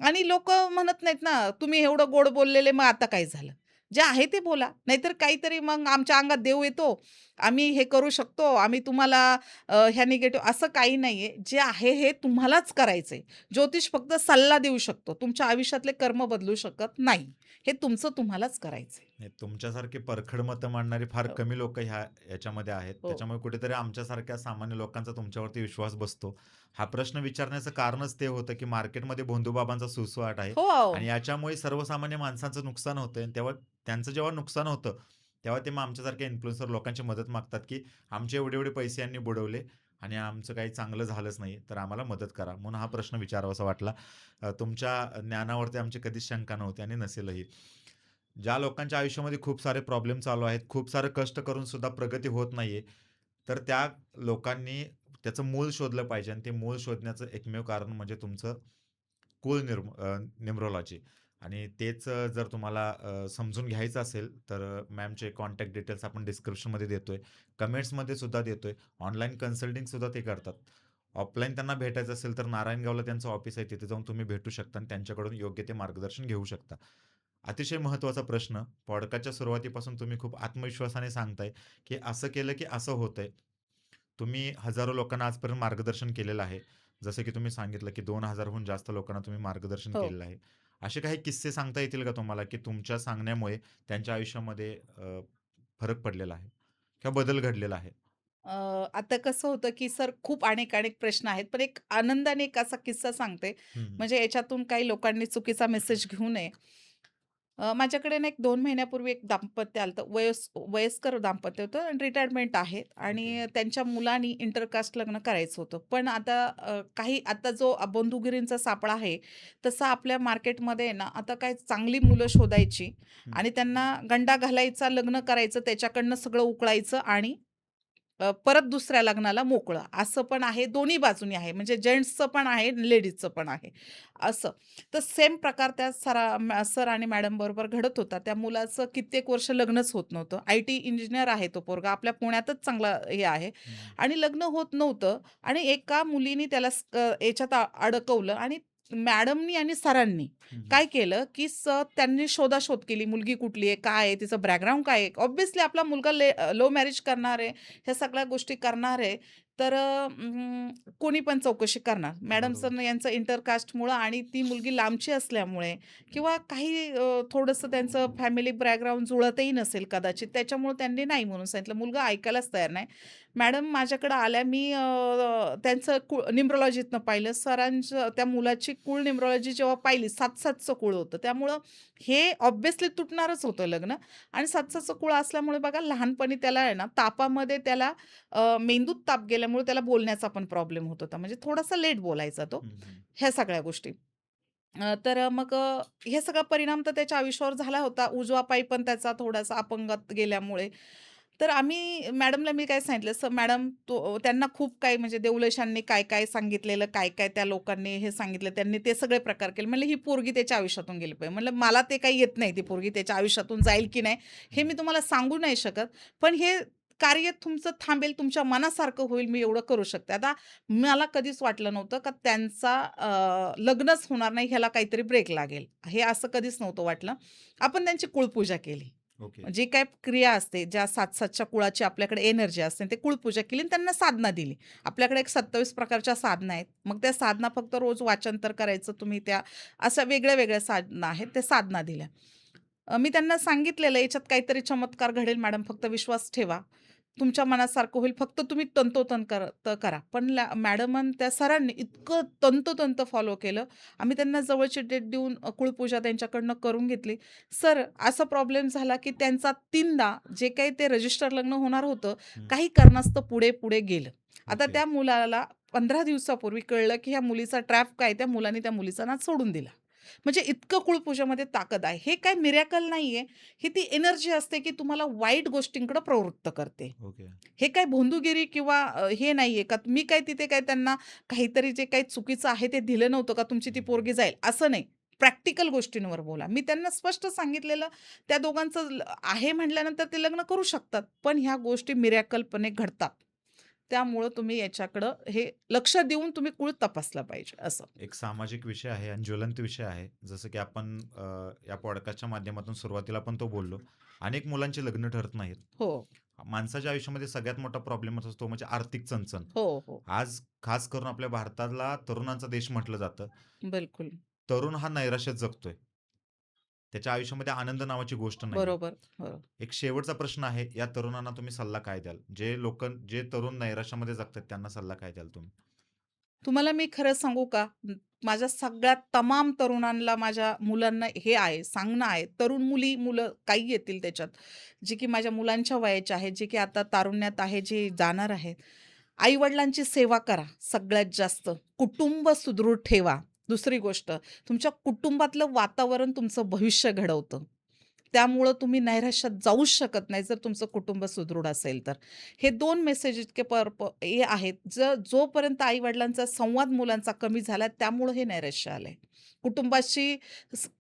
आणि लोकं म्हणत नाहीत ना, तुम्ही एवढं गोड बोललेले मग आता काय झालं? जे आहे ते बोला. नाहीतर काहीतरी मग आमच्या अंगात देव येतो, आम्ही हे करू शकतो, आम्ही तुम्हाला ह्या निगेटिव्ह असं काही नाहीये. जे आहे हे तुम्हालाच करायचंय. ज्योतिष फक्त सल्ला देऊ शकतो. तुमच्या आयुष्यातले कर्म बदलू शकत नाही. हे तुमचं तुम्हालाच करायचंय. नाही, तुमच्यासारखी परखड मतं मांडणारी फार हो, कमी लोकं याच्यामध्ये आहेत. हो. त्याच्यामुळे कुठेतरी आमच्यासारख्या सामान्य लोकांचा तुमच्यावरती विश्वास बसतो. हा प्रश्न विचारण्याचं कारणच ते होतं, की मार्केटमध्ये भोंदूबाबांचा सुळसुळाट आहे हो, अहो. आणि याच्यामुळे सर्वसामान्य माणसाचं नुकसान होतंय आणि तेव्हा त्यांचं जेव्हा नुकसान होतं, तेव्हा ते मग आमच्यासारख्या इन्फ्लुएन्सर लोकांची मदत मागतात, की आमचे एवढे-एवढे पैसे यांनी बुडवले आणि आमचं काही चांगलं झालंच नाही, तर आम्हाला मदत करा. म्हणून हा प्रश्न विचारावासा वाटला. तुमच्या ज्ञानावरती आमची कधीच शंका नव्हती आणि नसेलही. ज्या लोकांच्या आयुष्यामध्ये खूप सारे प्रॉब्लेम चालू आहेत, खूप सारे कष्ट करून सुद्धा प्रगती होत नाहीये, तर त्या लोकांनी त्याचं मूळ शोधलं पाहिजे आणि ते मूळ शोधण्याचं एकमेव कारण म्हणजे तुमचं न्यूमरोलॉजी आणि तेच जर तुम्हाला समजून घ्यायचं असेल, तर मॅमचे कॉन्टॅक्ट डिटेल्स आपण डिस्क्रिप्शनमध्ये देतोय. कमेंट्समध्ये सुद्धा देतोय. ऑनलाईन कन्सल्टिंग सुद्धा ते करतात. ऑफलाईन त्यांना भेटायचं असेल, तर नारायणगावला त्यांचं ऑफिस आहे. तिथे जाऊन तुम्ही भेटू शकता आणि त्यांच्याकडून योग्य ते मार्गदर्शन घेऊ शकता. अतिशय महत्त्वाचा प्रश्न, पॉडकास्टच्या सुरुवातीपासून तुम्ही खूप आत्मविश्वासाने सांगताय, की असं केलं की असं होतंय. तुम्ही हजारो लोकांना आजपर्यंत मार्गदर्शन केलेलं आहे. जसं की तुम्ही सांगितलं, की 2,000 हून जास्त लोकांना तुम्ही मार्गदर्शन हो. केलेलं आहे. असे काही किस्से सांगता येतील का तुम्हाला, की तुमच्या सांगण्यामुळे त्यांच्या आयुष्यामध्ये फरक पडलेला आहे किंवा बदल घडलेला आहे? अ, आता कसं होतं, की सर खूप अनेक प्रश्न आहेत. पण एक आनंदाने एक असा किस्सा सांगते. हं, हं. म्हणजे याच्यातून काही लोकांनी चुकीचा मेसेज घेऊ नये. माझ्याकडे ना एक 2 महिन्यापूर्वी एक दाम्पत्य आलं होतं. वयस्कर दाम्पत्य होतं आणि रिटायरमेंट आहेत ओके. आणि त्यांच्या मुलानी इंटरकास्ट लग्न करायचं होतं. पण आता काही आता जो बंधुगिरींचा सापळा आहे, तसा आपल्या मार्केटमध्ये आहे ना, आता काय चांगली मुलं शोधायची हं. आणि त्यांना गंडा घालायचा, लग्न करायचं, त्याच्याकडनं सगळं उकळायचं आणि परत दुसऱ्या लग्नाला मोकळं, असं पण आहे. दोन्ही बाजूनी आहे. म्हणजे जेंट्सचं पण आहे, लेडीजचं पण आहे, असं. तर सेम प्रकार त्या सर आणि मॅडमबरोबर घडत होता. त्या मुलाचं कित्येक वर्ष लग्नच होत नव्हतं. आय-टी इंजिनिअर आहे तो पोरगा. आपल्या पुण्यातच चांगला हे आहे हं, आणि लग्न होत नव्हतं आणि एका मुलीने त्याला याच्यात अडकवलं आणि मॅडमनी आणि सरांनी हं, हं. काय केलं, की त्यांनी शोधाशोध केली. मुलगी कुठली आहे? काय आहे? तिचं बॅकग्राऊंड काय आहे? ऑब्व्हियसली आपला मुलगा लव्ह मॅरेज करणार आहे. ह्या सगळ्या गोष्टी करणार आहे, तर कोणी पण चौकशी करणार. बरोबर. मॅडमचं यांचं इंटरकास्टमुळं आणि ती मुलगी लांबची असल्यामुळे किंवा काही थोडंसं त्यांचं फॅमिली बॅकग्राऊंड जुळतही नसेल कदाचित, त्याच्यामुळे त्यांनी नाही म्हणून सांगितलं. मुलगा ऐकायलाच तयार नाही. मॅडम माझ्याकडे आल्या. मी त्यांचं न्यूमरोलॉजीतनं पाहिलं. सरांचं त्या मुलाची कुळ न्यूमरोलॉजी जेव्हा पाहिली, 7-7चं कुळ होतं. त्यामुळं हे ऑब्व्हियसली तुटणारच होतं लग्न आणि 7-7चं कुळ असल्यामुळे बघा लहानपणी त्याला आहे ना, तापामध्ये त्याला मेंदूत ताप गेल्यामुळे त्याला बोलण्याचा पण प्रॉब्लेम होत होता. म्हणजे थोडासा लेट बोलायचा तो. हं, हं. ह्या सगळ्या गोष्टी. तर मग हे सगळा परिणाम तर त्याच्या आयुष्यावर झाला होता. उजवा पाय पण त्याचा थोडासा अपंगत गेल्यामुळे. तर आम्ही मॅडमला मी काय सांगितलं, "सर मॅडम त्यांना खूप काही म्हणजे देवलशांनी काय-काय सांगितलेलं, काय-काय त्या लोकांनी हे सांगितलं, त्यांनी ते सगळे प्रकार केले." म्हणलं, "ही पोरगी त्याच्या आयुष्यातून गेली पाहिजे." म्हणलं, "मला ते काही येत नाही, ती पोरगी त्याच्या आयुष्यातून जाईल की नाही, हे हं. मी तुम्हाला सांगू नाही शकत. पण हे कार्य तुमचं थांबेल, तुमच्या मनासारखं होईल, मी एवढं करू शकते." आता मला कधीच वाटलं नव्हतं का त्यांचा लग्नच होणार नाही, ह्याला काहीतरी ब्रेक लागेल. हे असं कधीच नव्हतं वाटलं. आपण त्यांची कुळपूजा केली. ओके. जी काही क्रिया असते, ज्या 7-7च्या कुळाची आपल्याकडे एनर्जी असते, ते कुळपूजा केली आणि त्यांना साधना दिली. आपल्याकडे एक 27 प्रकारच्या साधना आहेत. मग त्या साधना फक्त रोज वाचांतर करायचं तुम्ही त्या अशा वेगळ्या-वेगळ्या साधना आहेत, त्या साधना दिल्या. मी त्यांना सांगितलेलं, "याच्यात काहीतरी चमत्कार घडेल मॅडम, फक्त विश्वास ठेवा. तुमच्या मनासारखं होईल, फक्त तुम्ही तंतोतंत करा." पण मॅडम आणि त्या सरांनी इतकं तंतोतंत फॉलो केलं. आम्ही त्यांना जवळची डेट देऊन कुळपूजा त्यांच्याकडनं करून घेतली. सर असा प्रॉब्लेम झाला, की त्यांचा 3दा जे काही ते रजिस्टर लग्न होणार होतं, हं. काही कारणास्तव पुढे गेलं. आता ओके. त्या मुलाला 15 दिवसापूर्वी कळलं, की ह्या मुलीचा ट्रॅप काय, त्या मुलाने त्या मुलीचा नाद सोडून दिला. म्हणजे इतकं कुळपूजेमध्ये ताकद आहे. हे काही मिरेकल नाहीये. ही ती एनर्जी असते, की तुम्हाला वाईट गोष्टींकडे प्रवृत्त करते. ओके. हे काय भोंदूगिरी किंवा हे नाहीये का मी काय तिथे काय त्यांना काहीतरी जे काही चुकीचं आहे ते दिलं नव्हतं का तुमची ती हं, हं. पोरगी जाईल, असं नाही. प्रॅक्टिकल गोष्टींवर बोला. मी त्यांना स्पष्ट सांगितलेलं त्या दोघांचं आहे म्हटल्यानंतर ते लग्न करू शकतात. पण ह्या गोष्टी मिरेकलपणे घडतात. त्यामुळं तुम्ही याच्याकडं हे लक्ष देऊन तुम्ही कूळ तपासला पाहिजे असं. एक सामाजिक विषय आहे आणि ज्वलंत विषय आहे. जसं की आपण या पॉडकास्टच्या माध्यमातून सुरुवातीला पण तो बोललो. अनेक मुलांची लग्न ठरत नाहीत. हो, माणसाच्या आयुष्यामध्ये सगळ्यात मोठा प्रॉब्लेम असतो तो म्हणजे आर्थिक चणचण. हो, हो. आज खास करून आपल्या भारताला तरुणांचा देश म्हटलं जातं. बिलकुल. तरुण हा नैराश्यात जगतोय. त्याच्या आयुष्यामध्ये आनंद नावाची गोष्ट नाहीये. बरोबर, बरोबर. एक शेवटचा प्रश्न आहे, या तरुणांना तुम्ही सल्ला काय द्याल? जे तरुण नैराश्यामध्ये जगतात त्यांना सल्ला काय द्याल तुम्ही? तुम्हाला मी खरं सांगू का? माझ्या सगळ्या तमाम तरुणांना, माझ्या मुलांना हे आहे, सांगणं आहे. तरुण मुली, मुलं काही येतील त्याच्यात, जे की माझ्या मुलांच्या वयाचे आहेत, जे की आता तारुण्यात आहे, जे जाणार आहेत. आई-वडिलांची सेवा करा सगळ्यात जास्त. कुटुंब सुदृढ ठेवा. दुसरी गोष्ट, तुमच्या कुटुंबातलं वातावरण तुमचं भविष्य घडवतं. त्यामुळं तुम्ही नैराश्यात जाऊच शकत नाही, जर तुमचं कुटुंब सुदृढ असेल तर. हे 2 मेसेज इतके हे आहेत, जोपर्यंत आई-वडिलांचा संवाद मुलांचा कमी झाला, त्यामुळं हे नैराश्य आलंय. कुटुंबाशी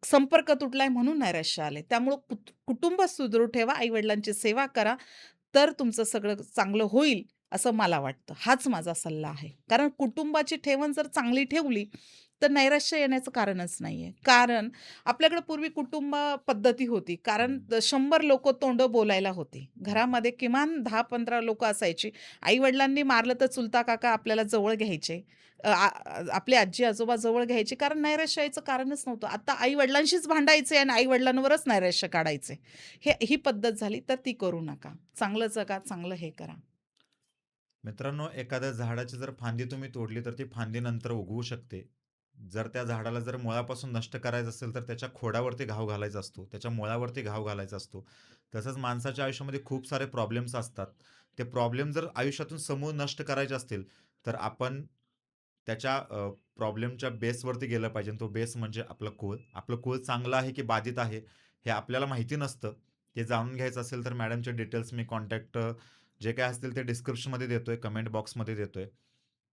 संपर्क तुटलाय म्हणून नैराश्य आलंय. त्यामुळं कुटुंब सुदृढ ठेवा, आई-वडिलांची सेवा करा, तर तुमचं सगळं चांगलं होईल, असं मला वाटतं. हाच माझा सल्ला आहे. कारण कुटुंबाची ठेवण जर चांगली ठेवली, तर नैराश्य येण्याचं कारणच नाहीये. कारण आपल्याकडे पूर्वी कुटुंब पद्धती होती. कारण हं, 100 लोकं तोंडं बोलायला होती. हं. घरामध्ये किमान 10-15 लोकं असायची. आई-वडिलांनी मारलं तर चुलता काका आपल्याला जवळ घ्यायचे. आपले आजी-आजोबा जवळ घ्यायचे. कारण नैराश्य यायचं कारणच नव्हतं. आता आई-वडिलांशीच भांडायचे आणि आई-वडिलांवरच नैराश्य काढायचे. ही पद्धत झाली, तर ती करू नका. चांगलं जगा, चांगलं हे करा. मित्रांनो, एखाद्या झाडाची जर फांदी तुम्ही तोडली, तर ती फांदी नंतर उगवू शकते. जर त्या झाडाला जर मुळापासून नष्ट करायचं असेल, तर त्याच्या खोडावरती घाव घालायचा असतो. त्याच्या मुळावरती घाव घालायचा असतो. तसंच माणसाच्या आयुष्यामध्ये खूप सारे प्रॉब्लेम्स असतात. ते प्रॉब्लेम जर आयुष्यातून समूळ नष्ट करायचे असतील, तर आपण त्याच्या प्रॉब्लेमच्या बेसवरती गेलं पाहिजे. तो बेस म्हणजे आपलं कुळ. आपलं कुळ चांगलं आहे की बाधित आहे, हे आपल्याला माहिती नसतं. ते जाणून घ्यायचं असेल, तर मॅडमचे डिटेल्स मी कॉन्टॅक्ट जे काही असतील ते डिस्क्रिप्शनमध्ये देतोय, कमेंट बॉक्समध्ये देतोय.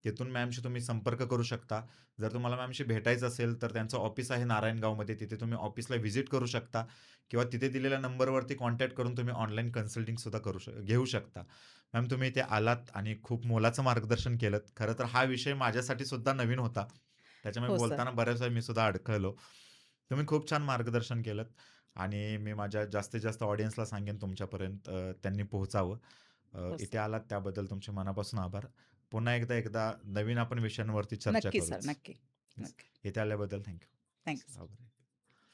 तिथून मॅमशी तुम्ही संपर्क करू शकता. जर तुम्हाला मॅमशी भेटायचं असेल, तर त्यांचं ऑफिस आहे नारायणगावमध्ये. तिथे तुम्ही ऑफिसला व्हिजिट करू शकता किंवा तिथे दिलेल्या नंबरवरती कॉन्टॅक्ट करून तुम्ही ऑनलाईन कन्सल्टिंगसुद्धा घेऊ शकता. मॅम, तुम्ही इथे आलात आणि खूप मोलाचं मार्गदर्शन केलंत. खरं तर हा विषय माझ्यासाठी सुद्धा नवीन होता. त्याच्यामुळे हो, सर. बोलताना बऱ्याच वेळा मी सुद्धा अडखळलो. तुम्ही खूप छान मार्गदर्शन केलंत आणि मी माझ्या जास्तीत जास्त ऑडियन्सला सांगेन तुमच्यापर्यंत त्यांनी पोहोचावं. हो, इथे सर. आलात त्याबद्दल तुमचे मनापासून आभार. पुन्हा एकदा नवीन आपण विषयांवरती चर्चा नक्की सर. करूच. नक्की. येस. नक्की. इथे आल्याबद्दल थँक थँक आभार आहे.